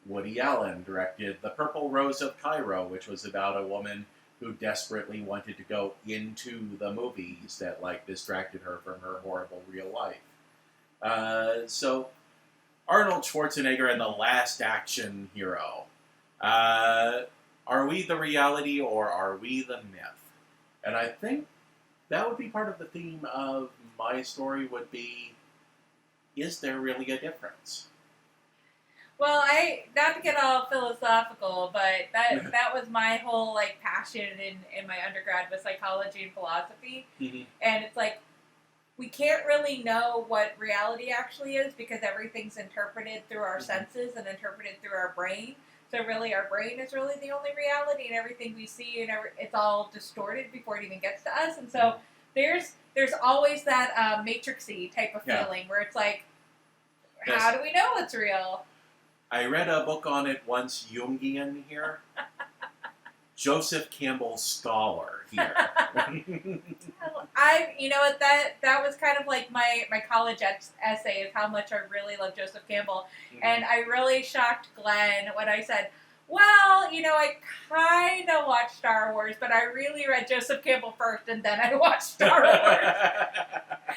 Woody Allen directed The Purple Rose of Cairo, which was about a woman who desperately wanted to go into the movies that like distracted her from her horrible real life. So Arnold Schwarzenegger and The Last Action Hero. Are we the reality or are we the myth? And I think that would be part of the theme of my story would be, is there really a difference? Well, not to get all philosophical, but that was my whole like passion in my undergrad was psychology and philosophy. Mm-hmm. And it's like, we can't really know what reality actually is because everything's interpreted through our senses and interpreted through our brain. So really, our brain is really the only reality, and everything we see, and it's all distorted before it even gets to us. And so there's always that matrixy type of feeling where it's like, how do we know it's real? I read a book on it once, Jungian here. Joseph Campbell Scholar here. You know what, that was kind of like my college essay is how much I really love Joseph Campbell. Mm-hmm. And I really shocked Glen when I said, well, I kind of watched Star Wars, but I really read Joseph Campbell first, and then I watched Star Wars.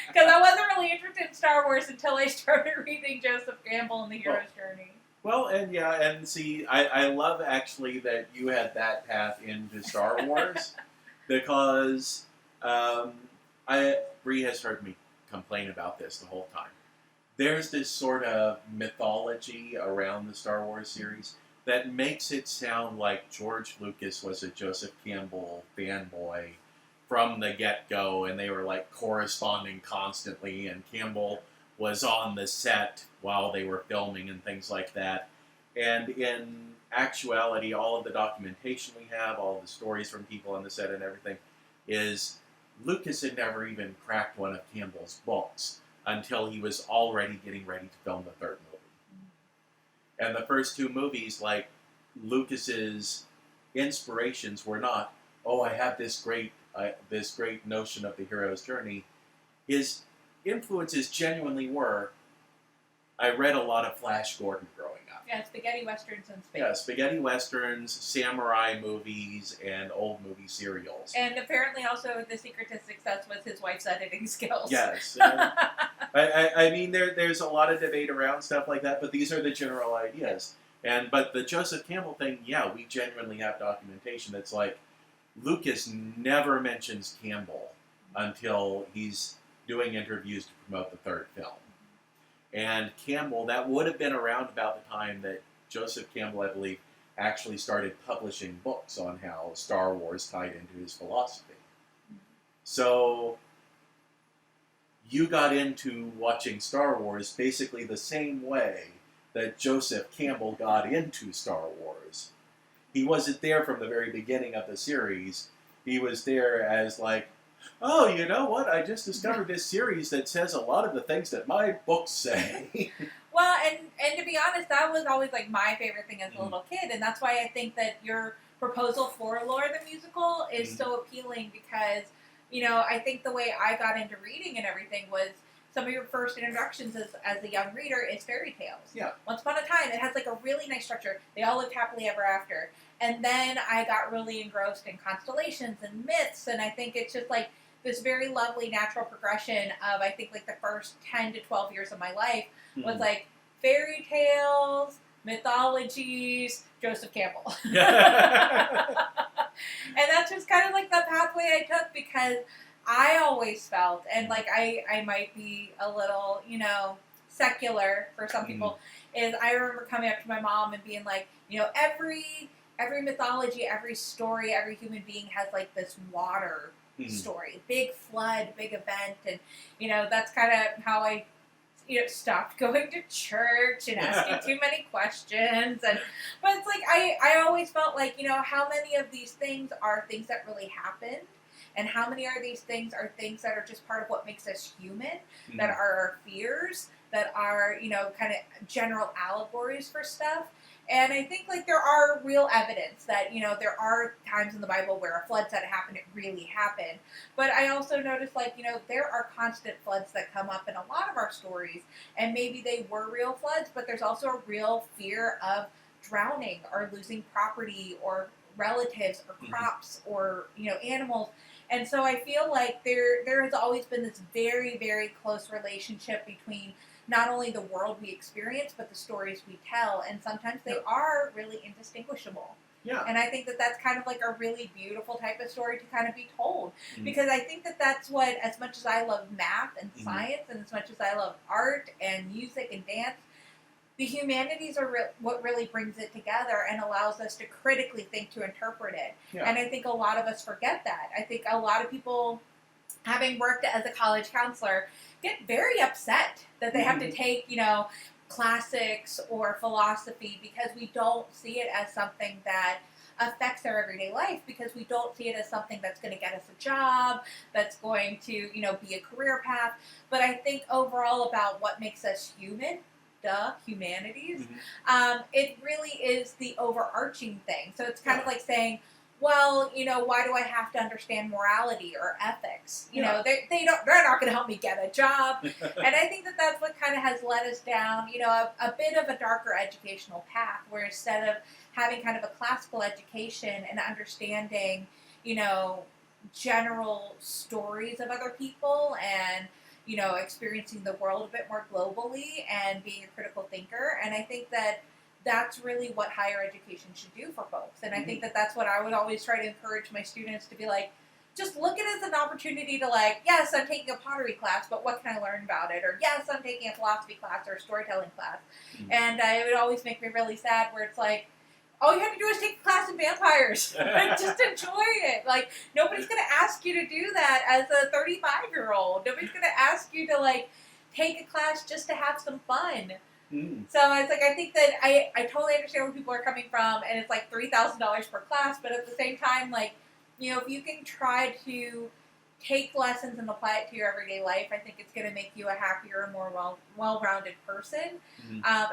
Because I wasn't really interested in Star Wars until I started reading Joseph Campbell and the Hero's Journey. Well, and see, I love actually that you had that path into Star Wars, because Bree has heard me complain about this the whole time. There's this sort of mythology around the Star Wars series that makes it sound like George Lucas was a Joseph Campbell fanboy from the get-go, and they were like corresponding constantly, and Campbell was on the set while they were filming and things like that. And in actuality, all of the documentation we have, all of the stories from people on the set and everything, is Lucas had never even cracked one of Campbell's books until he was already getting ready to film the third movie. And the first 2 movies, like, Lucas's inspirations were not, oh, I have this great notion of the hero's journey. His influences genuinely were, I read a lot of Flash Gordon growing up. Yeah, spaghetti westerns and space. Yeah, spaghetti westerns, samurai movies, and old movie serials. And apparently also the secret to success was his wife's editing skills. Yes. I mean, there's a lot of debate around stuff like that, but these are the general ideas. But the Joseph Campbell thing, yeah, we genuinely have documentation that's like, Lucas never mentions Campbell until he's doing interviews to promote the third film. And Campbell, that would have been around about the time that Joseph Campbell, I believe, actually started publishing books on how Star Wars tied into his philosophy. So you got into watching Star Wars basically the same way that Joseph Campbell got into Star Wars. He wasn't there from the very beginning of the series. He was there as like, oh, you know what? I just discovered this series that says a lot of the things that my books say. Well, and to be honest, that was always like my favorite thing as a little kid, and that's why I think that your proposal for Lore the Musical is so appealing because, you know, I think the way I got into reading and everything was some of your first introductions as a young reader is fairy tales. Yeah. Once Upon a Time, it has like a really nice structure. They all lived happily ever after. And then I got really engrossed in constellations and myths, and I think it's just like this very lovely natural progression of, I think, like the first 10 to 12 years of my life was like fairy tales, mythologies, Joseph Campbell. And that's just kind of like the pathway I took because I always felt, and like I might be a little, you know, secular for some people, is I remember coming up to my mom and being like, you know, every mythology, every story, every human being has like this water story, big flood, big event, and you know that's kind of how I, you know, stopped going to church and asking too many questions. And but it's like I always felt like, you know, how many of these things are things that really happened, and how many are these things are things that are just part of what makes us human, that are our fears, that are, you know, kind of general allegories for stuff. And I think, like, there are real evidence that, you know, there are times in the Bible where a flood said it happened, it really happened. But I also noticed, like, you know, there are constant floods that come up in a lot of our stories. And maybe they were real floods, but there's also a real fear of drowning or losing property or relatives or crops or, you know, animals. And so I feel like there has always been this very, very close relationship between not only the world we experience, but the stories we tell. And sometimes they are really indistinguishable. Yeah. And I think that that's kind of like a really beautiful type of story to kind of be told. Because I think that that's what, as much as I love math and science, and as much as I love art and music and dance, the humanities are what really brings it together and allows us to critically think to interpret it. Yeah. And I think a lot of us forget that. I think a lot of people, having worked as a college counselor, get very upset that they have to take, you know, classics or philosophy because we don't see it as something that affects our everyday life, because we don't see it as something that's going to get us a job, that's going to, you know, be a career path. But I think overall about what makes us human, humanities, it really is the overarching thing. So it's kind of like saying, well, you know, why do I have to understand morality or ethics? You know, they're not going to help me get a job. And I think that that's what kind of has led us down, you know, a bit of a darker educational path, where instead of having kind of a classical education and understanding, you know, general stories of other people and, you know, experiencing the world a bit more globally and being a critical thinker. And I think that that's really what higher education should do for folks. And I think that that's what I would always try to encourage my students to be like, just look at it as an opportunity to, like, yes, I'm taking a pottery class, but what can I learn about it? Or yes, I'm taking a philosophy class or a storytelling class. And it would always make me really sad where it's like, all you have to do is take a class in vampires and just enjoy it. Like, nobody's going to ask you to do that as a 35-year-old. Nobody's going to ask you to, like, take a class just to have some fun. So it's like, I think that I totally understand where people are coming from, and it's like $3,000 per class, but at the same time, like, you know, if you can try to take lessons and apply it to your everyday life, I think it's going to make you a happier and more well-rounded person,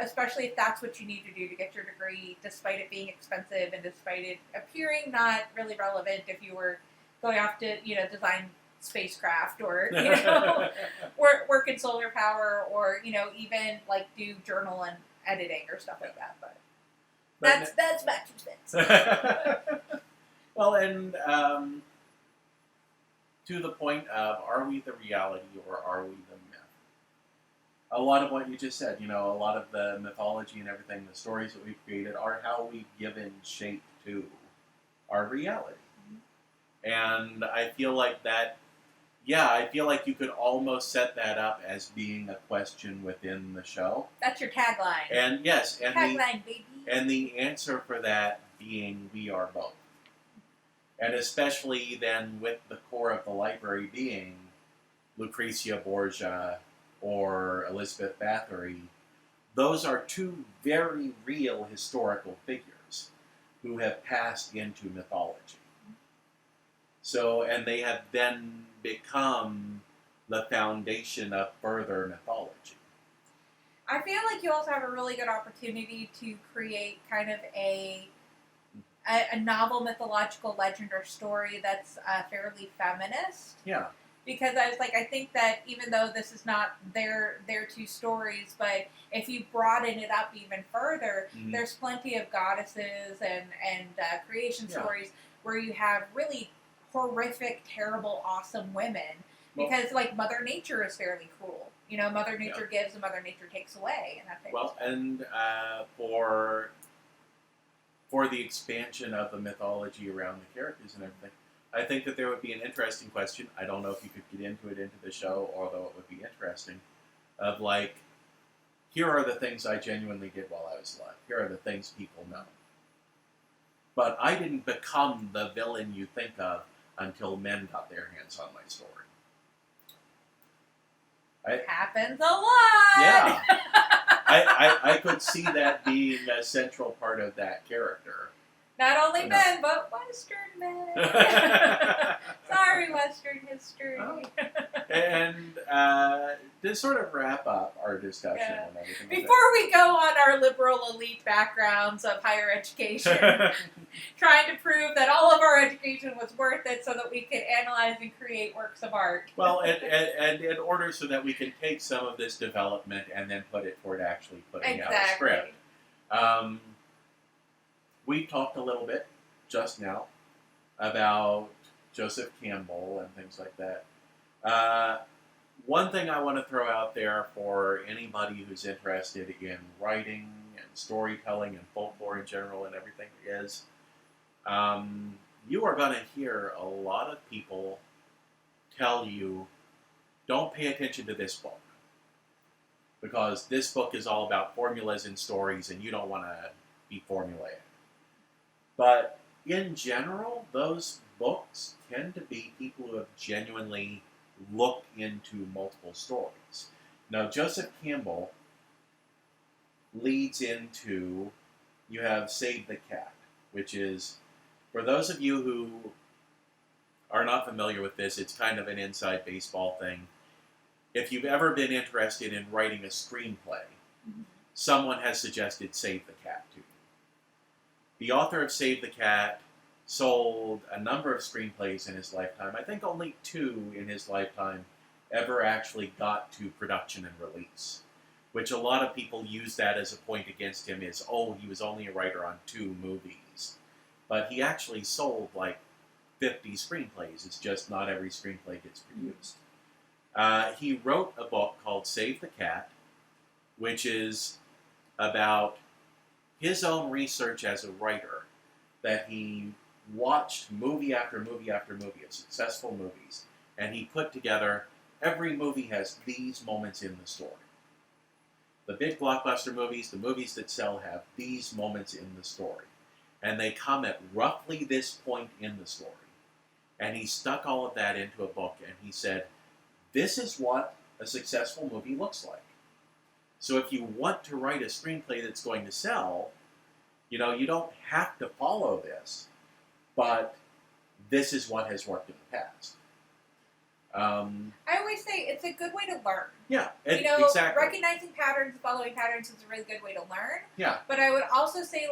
especially if that's what you need to do to get your degree, despite it being expensive and despite it appearing not really relevant if you were going off to, you know, design spacecraft or, you know, work in solar power or, you know, even like do journal and editing or stuff like that. But that's back to things. Well, and to the point of, are we the reality or are we the myth? a lot of what you just said, a lot of the mythology and everything, the stories that we've created are how we've given shape to our reality. And I feel like that, I feel like you could almost set that up as being a question within the show. That's your tagline. And yes, Tagline, baby. And the answer for that being we are both. And especially then with the core of the library being Lucretia Borgia or Elizabeth Bathory, those are two very real historical figures who have passed into mythology. So, and they have then become the foundation of further mythology. I feel like you also have a really good opportunity to create kind of a novel mythological legend or story that's fairly feminist. Yeah. Because I was like, I think that even though this is not their two stories, but if you broaden it up even further, there's plenty of goddesses and creation stories where you have really horrific, terrible, awesome women. Because Mother Nature is fairly cruel. Mother Nature gives and Mother Nature takes away, and that type of stuff. And for the expansion of the mythology around the characters and everything, I think that there would be an interesting question. I don't know if you could get into the show, although it would be interesting, of here are the things I genuinely did while I was alive. Here are the things people know. But I didn't become the villain you think of until men got their hands on my story. Happens a lot! Yeah. I could see that being a central part of that character. Not only men, but Western men. Sorry, Western history. Oh. And to sort of wrap up our discussion and everything. Before we go on our liberal elite backgrounds of higher education, trying to prove that all of our education was worth it so that we could analyze and create works of art. Well, and in order so that we can take some of this development and then put it toward actually putting out a script. We talked a little bit just now about Joseph Campbell and things like that. One thing I want to throw out there for anybody who's interested in writing and storytelling and folklore in general and everything is, you are going to hear a lot of people tell you, don't pay attention to this book. Because this book is all about formulas and stories and you don't want to be formulaic. But in general, those books tend to be people who have genuinely looked into multiple stories. Now, Joseph Campbell leads into, you have Save the Cat, which is, for those of you who are not familiar with this, it's kind of an inside baseball thing. If you've ever been interested in writing a screenplay, someone has suggested Save the Cat to you. The author of Save the Cat sold a number of screenplays in his lifetime. I think only 2 in his lifetime ever actually got to production and release, which a lot of people use that as a point against him is, he was only a writer on 2 movies. But he actually sold 50 screenplays. It's just not every screenplay gets produced. He wrote a book called Save the Cat, which is about his own research as a writer, that he watched movie after movie after movie of successful movies, and he put together, every movie has these moments in the story. The big blockbuster movies, the movies that sell, have these moments in the story. And they come at roughly this point in the story. And he stuck all of that into a book, and he said, this is what a successful movie looks like. So if you want to write a screenplay that's going to sell, you don't have to follow this, but this is what has worked in the past. I always say it's a good way to learn. Yeah, exactly. Recognizing patterns and following patterns is a really good way to learn. Yeah. But I would also say,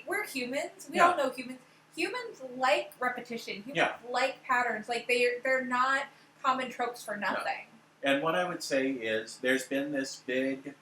we're humans. We all know humans. Humans like repetition. Humans like patterns. They're not common tropes for nothing. No. And what I would say is there's been this big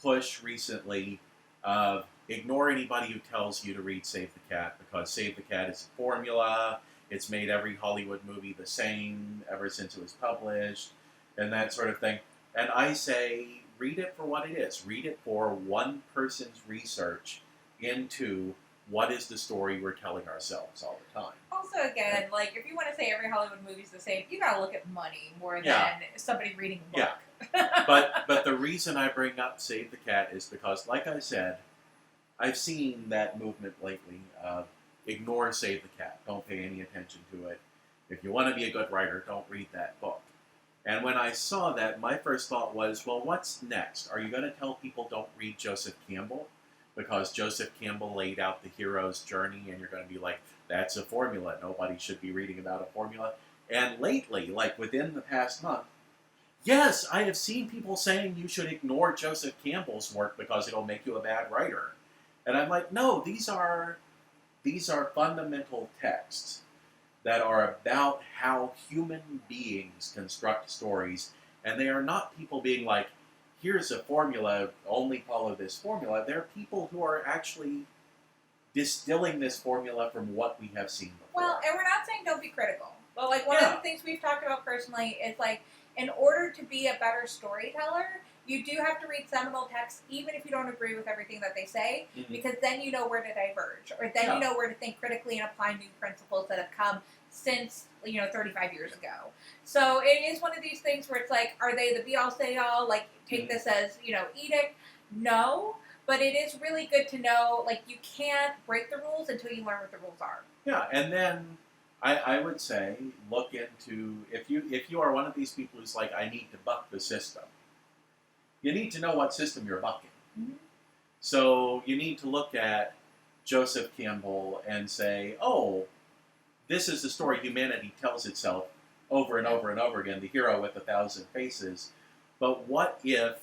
push recently of ignore anybody who tells you to read Save the Cat, because Save the Cat is a formula. It's made every Hollywood movie the same ever since it was published, and that sort of thing. And I say, read it for what it is. Read it for one person's research into what is the story we're telling ourselves all the time. Also, again, like, if you want to say every Hollywood movie's the same, you gotta look at money more than somebody reading a book. Yeah. But the reason I bring up Save the Cat is because, like I said, I've seen that movement lately. Ignore Save the Cat. Don't pay any attention to it. If you want to be a good writer, don't read that book. And when I saw that, my first thought was, well, what's next? Are you going to tell people don't read Joseph Campbell? Because Joseph Campbell laid out the hero's journey, and you're going to be like, that's a formula. Nobody should be reading about a formula. And lately, like within the past month, yes, I have seen people saying you should ignore Joseph Campbell's work because it'll make you a bad writer. And I'm like, no, these are fundamental texts that are about how human beings construct stories, and they are not people being like, here's a formula, only follow this formula. They're people who are actually distilling this formula from what we have seen before. Well, and we're not saying don't be critical, but like one of the things we've talked about personally is like, in order to be a better storyteller, you do have to read seminal texts, even if you don't agree with everything that they say, because then you know where to diverge, or then you know where to think critically and apply new principles that have come since, 35 years ago. So it is one of these things where it's like, are they the be-all, say-all, like, take this as, edict? No, but it is really good to know, like, you can't break the rules until you learn what the rules are. Yeah, and then I would say, look into, if you are one of these people who's like, I need to buck the system, you need to know what system you're bucking. Mm-hmm. So you need to look at Joseph Campbell and say, oh, this is the story humanity tells itself over and over and over again, the hero with 1,000 faces. But what if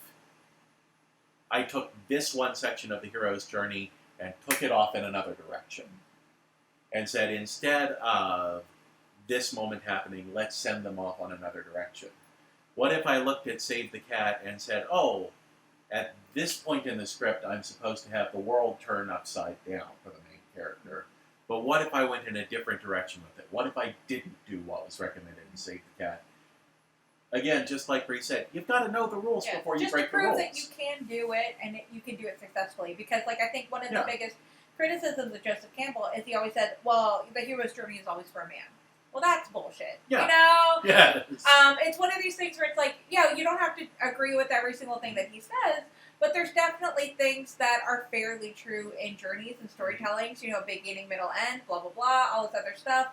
I took this one section of the hero's journey and took it off in another direction? And said, instead of this moment happening, let's send them off on another direction. What if I looked at Save the Cat and said, oh, at this point in the script, I'm supposed to have the world turn upside down for the main character. But what if I went in a different direction with it? What if I didn't do what was recommended in Save the Cat? Again, just like Bree said, you've got to know the rules before you break the rules. Just to prove that you can do it, and you can do it successfully. Because, I think one of the biggest criticisms of Joseph Campbell is he always said, well, the hero's journey is always for a man. Well, that's bullshit. Yeah. Yes. It's one of these things where it's like, you don't have to agree with every single thing that he says, but there's definitely things that are fairly true in journeys and storytellings, beginning, middle, end, blah, blah, blah, all this other stuff.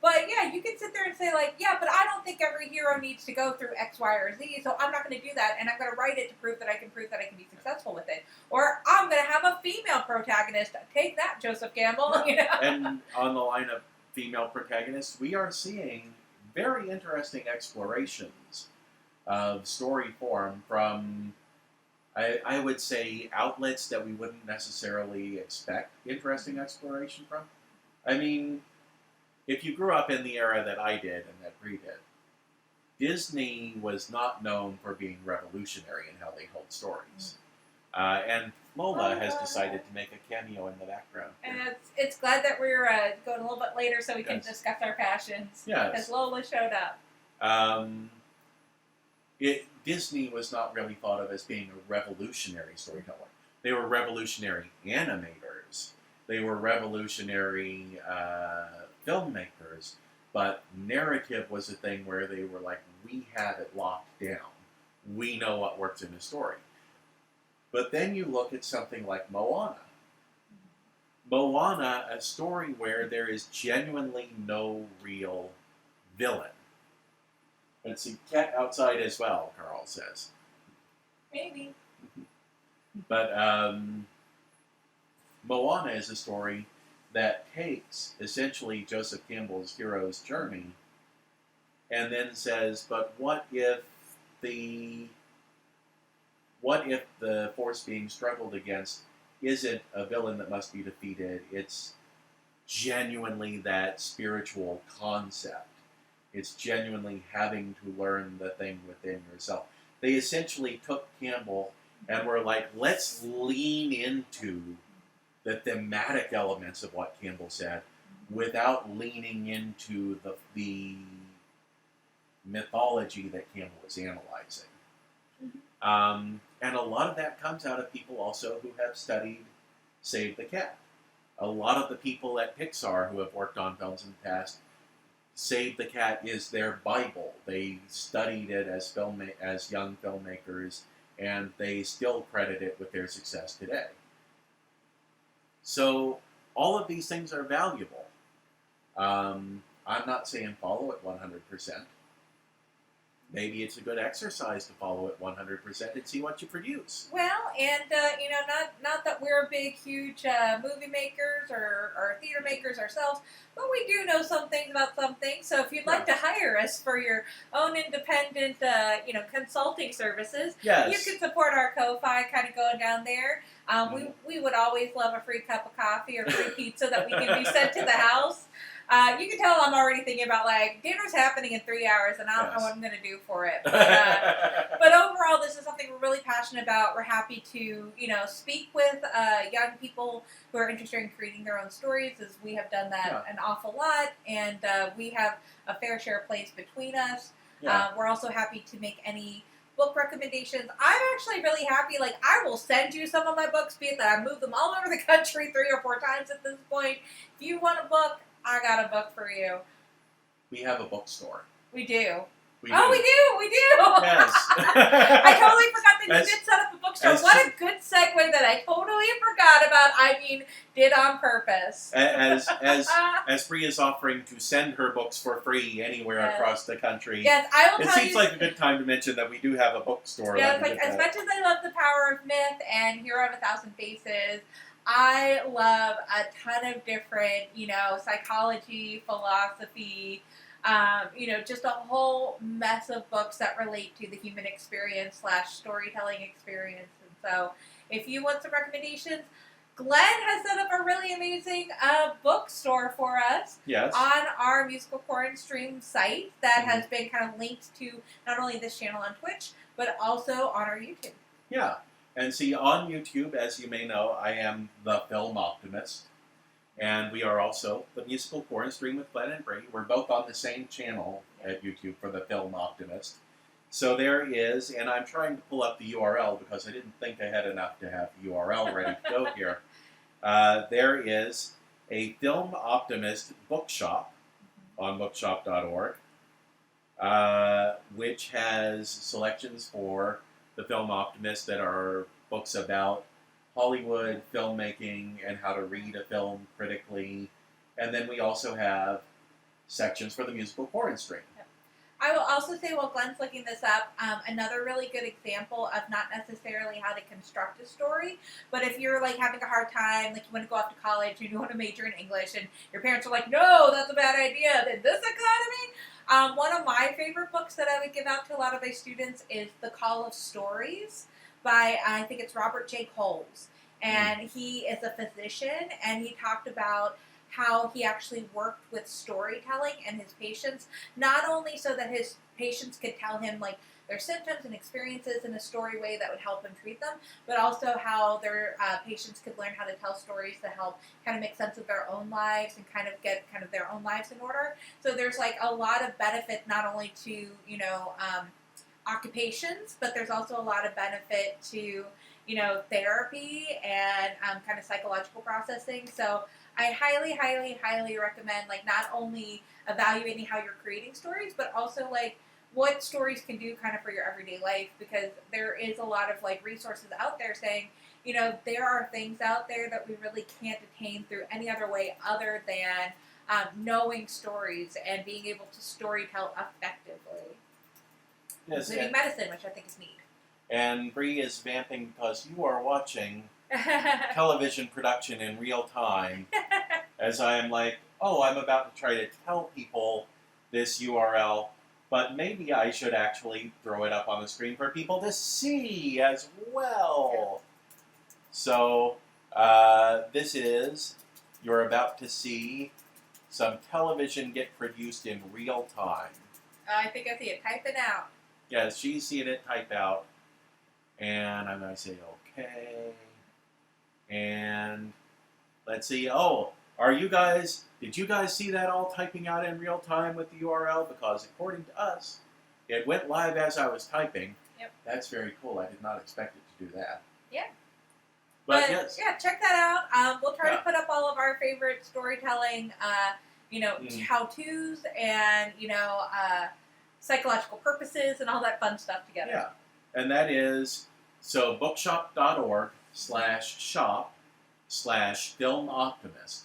But, you can sit there and say, like, but I don't think every hero needs to go through X, Y, or Z, so I'm not going to do that, and I'm going to write it to prove that I can be successful with it. Or I'm going to have a female protagonist. Take that, Joseph Campbell. And on the line of female protagonists, we are seeing very interesting explorations of story form from, I would say, outlets that we wouldn't necessarily expect interesting exploration from. I mean, if you grew up in the era that I did and that Bree did, Disney was not known for being revolutionary in how they told stories. And Lola has decided to make a cameo in the background. And it's glad that we're going a little bit later so we can discuss our passions. Yes. Because Lola showed up. Disney was not really thought of as being a revolutionary storyteller. They were revolutionary animators. They were revolutionary filmmakers. But narrative was a thing where they were like, we have it locked down. We know what works in a story. But then you look at something like Moana. Moana, a story where there is genuinely no real villain. Let's see, cat outside as well, Carl says. Maybe. But Moana is a story that takes essentially Joseph Campbell's hero's journey and then says, but what if the force being struggled against isn't a villain that must be defeated? It's genuinely that spiritual concept. It's genuinely having to learn the thing within yourself. They essentially took Campbell and were like, let's lean into the thematic elements of what Campbell said without leaning into the mythology that Campbell was analyzing. And a lot of that comes out of people also who have studied Save the Cat. A lot of the people at Pixar who have worked on films in the past, Save the Cat is their Bible. They studied it as young filmmakers, and they still credit it with their success today. So all of these things are valuable. I'm not saying follow it 100%. Maybe it's a good exercise to follow it 100% and see what you produce. Well, and not that we're big, huge movie makers or theater makers ourselves, but we do know some things about some things. So if you'd like to hire us for your own independent, consulting services, yes, you can support our Ko-Fi, kind of going down there. We would always love a free cup of coffee or free pizza that we can be sent to the house. You can tell I'm already thinking about, dinner's happening in 3 hours, and I don't know what I'm going to do for it. But overall, this is something we're really passionate about. We're happy to, speak with young people who are interested in creating their own stories, as we have done that an awful lot, and we have a fair share of place between us. We're also happy to make any book recommendations. I'm actually really happy. I will send you some of my books, be it that I moved them all over the country 3 or 4 times at this point. If you want a book, I got a book for you. We have a bookstore. We do. We do. Yes. I totally forgot that you did set up a bookstore. What a good segue that I totally forgot about. Did on purpose. As Bree is offering to send her books for free anywhere across the country. Yes, I will tell you. It seems like a good time to mention that we do have a bookstore. Yeah, as much as I love The Power of Myth and Hero of a Thousand Faces, I love a ton of different, psychology, philosophy, just a whole mess of books that relate to the human experience / storytelling experience. And so if you want some recommendations, Glen has set up a really amazing bookstore for us on our Musical QuaranStream site that has been kind of linked to not only this channel on Twitch, but also on our YouTube. Yeah. And see, on YouTube, as you may know, I am the Film Optimist. And we are also the Musical QuaranStream with Glen and Bree. We're both on the same channel at YouTube for the Film Optimist. So there is, and I'm trying to pull up the URL because I didn't think I had enough to have the URL ready to go here. There is a Film Optimist bookshop on bookshop.org, which has selections for the Film Optimist that are books about Hollywood filmmaking and how to read a film critically. And then we also have sections for the Musical QuaranStream. I will also say, while Glen's looking this up, another really good example of not necessarily how to construct a story, but if you're having a hard time, you want to go off to college and you want to major in English, and your parents are like, no, that's a bad idea, in this economy. One of my favorite books that I would give out to a lot of my students is The Call of Stories by, I think it's Robert J. Coles. And he is a physician, and he talked about how he actually worked with storytelling and his patients, not only so that his patients could tell him their symptoms and experiences in a story way that would help him treat them, but also how their patients could learn how to tell stories to help kind of make sense of their own lives and kind of get their own lives in order. So there's a lot of benefit not only to, occupations, but there's also a lot of benefit to, therapy and kind of psychological processing. So I highly, highly, highly recommend not only evaluating how you're creating stories, but also what stories can do kind of for your everyday life, because there is a lot of resources out there saying, there are things out there that we really can't attain through any other way other than knowing stories and being able to storytell effectively. Yes, including medicine, which I think is neat. And Bree is vamping because you are watching television production in real time, as I am I'm about to try to tell people this URL, but maybe I should actually throw it up on the screen for people to see as well. So, you're about to see some television get produced in real time. I think I see it typing out. Yes, she's seeing it type out. And I'm going to say, okay. And let's see. Oh, did you guys see that all typing out in real time with the URL? Because according to us, it went live as I was typing. Yep. That's very cool. I did not expect it to do that. Yeah. But yes. Yeah, check that out. We'll try Yeah. to put up all of our favorite storytelling, how-tos and, psychological purposes and all that fun stuff together. Yeah. And that is, so bookshop.org/shop/filmoptimist.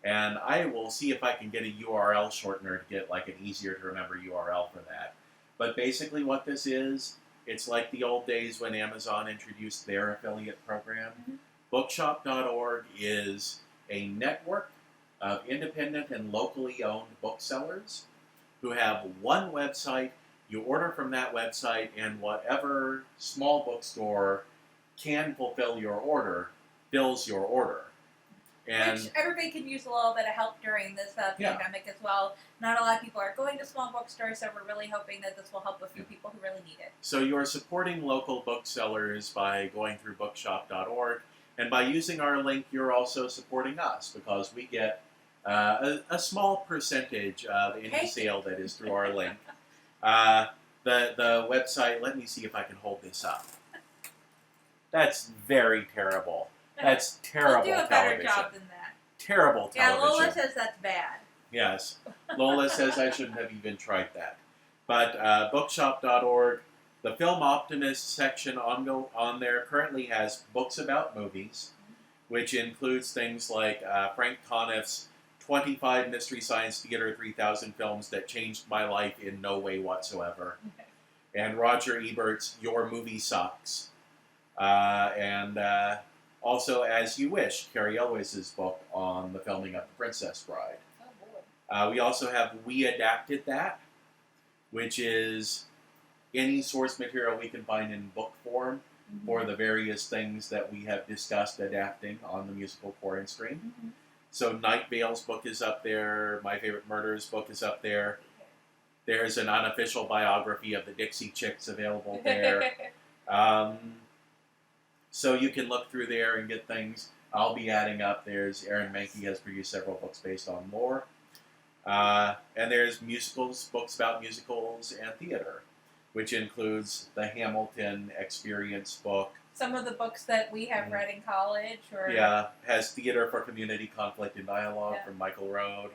And I will see if I can get a URL shortener to get like an easier to remember URL for that. But basically what this is, it's like the old days when Amazon introduced their affiliate program. Mm-hmm. Bookshop.org is a network of independent and locally owned booksellers who have one website. You order from that website, and whatever small bookstore can fulfill your order fills your order. And which everybody can use a little bit of help during this pandemic as well. Not a lot of people are going to small bookstores, so we're really hoping that this will help a few people who really need it. So you're supporting local booksellers by going through bookshop.org, and by using our link, you're also supporting us because we get a small percentage of any sale that is through our link. The website, let me see if I can hold this up. That's very terrible. That's terrible television. We'll do a better job than that. Terrible television. Yeah, Lola says that's bad. Yes. Lola says I shouldn't have even tried that. But bookshop.org, the Film Optimist section on there currently has books about movies, which includes things like Frank Conniff's 25 Mystery Science Theater 3000 films that changed my life in no way whatsoever, and Roger Ebert's Your Movie Sucks, and also As You Wish, Carrie Elwes' book on the filming of The Princess Bride. Oh, boy. We also have We Adapted That, which is any source material we can find in book form for the various things that we have discussed adapting on the Musical QuaranStream. Mm-hmm. So Night Vale's book is up there. My Favorite Murders book is up there. There's an unofficial biography of the Dixie Chicks available there. So you can look through there and get things. I'll be adding up. There's Aaron Mahnke has produced several books based on lore. And there's musicals, books about musicals and theater, which includes the Hamilton Experience book. Some of the books that we have read in college. Has Theater for Community, Conflict, and Dialogue from Michael Road.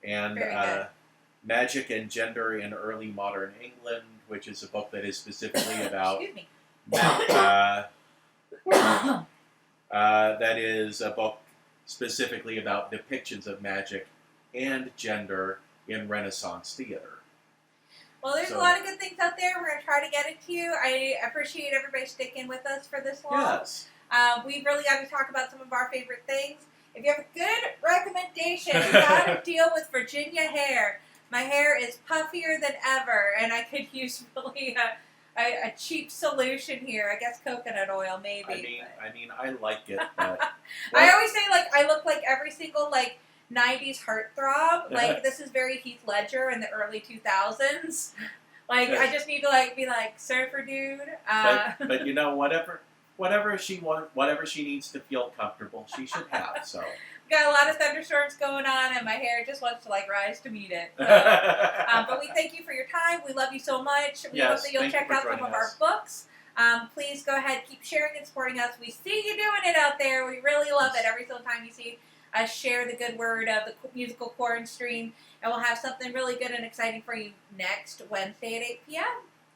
Yeah. And Magic and Gender in Early Modern England, which is a book that is specifically about... Excuse me. That is a book specifically about depictions of magic and gender in Renaissance theater. Well, there's a lot of good things out there. We're going to try to get it to you. I appreciate everybody sticking with us for this long. Yes. We really got to talk about some of our favorite things. If you have a good recommendation, you got to deal with Virginia hair. My hair is puffier than ever, and I could use really a cheap solution here. I guess coconut oil, maybe. I like it, but... I always say, I look like every single, 90s heartthrob. This is very Heath Ledger in the early 2000s. I just need to, be surfer dude. But whatever she needs to feel comfortable, she should have, so... Got a lot of thunderstorms going on, and my hair just wants to rise to meet it. So, but we thank you for your time. We love you so much. We hope that you'll check out some of our books. Please go ahead, keep sharing and supporting us. We see you doing it out there. We really love it every single time you see us share the good word of the Musical QuaranStream, and we'll have something really good and exciting for you next Wednesday at 8 p.m.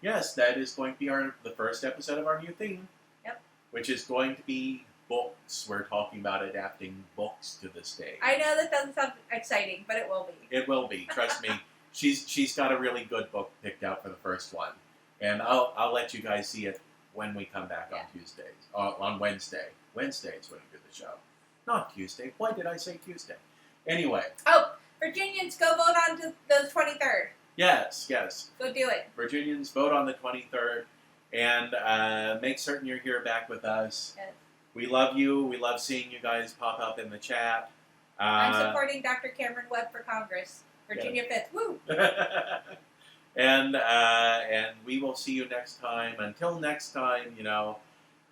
Yes, that is going to be the first episode of our new theme. Yep. Which is going to be books. We're talking about adapting books to the stage. I know that doesn't sound exciting, but it will be. It will be. Trust me. She's got a really good book picked out for the first one, and I'll let you guys see it when we come back on Tuesdays. On Wednesday. Wednesday is when we do the show. Not Tuesday. Why did I say Tuesday? Anyway. Oh, Virginians, go vote on the 23rd. Yes. Go do it. Virginians, vote on the 23rd, and make certain you're here back with us. Yes. We love you. We love seeing you guys pop up in the chat. I'm supporting Dr. Cameron Webb for Congress. Virginia 5th. Woo! And we will see you next time. Until next time,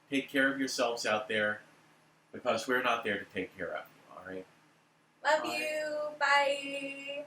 take care of yourselves out there, because we're not there to take care of you, all right? Love you. Bye.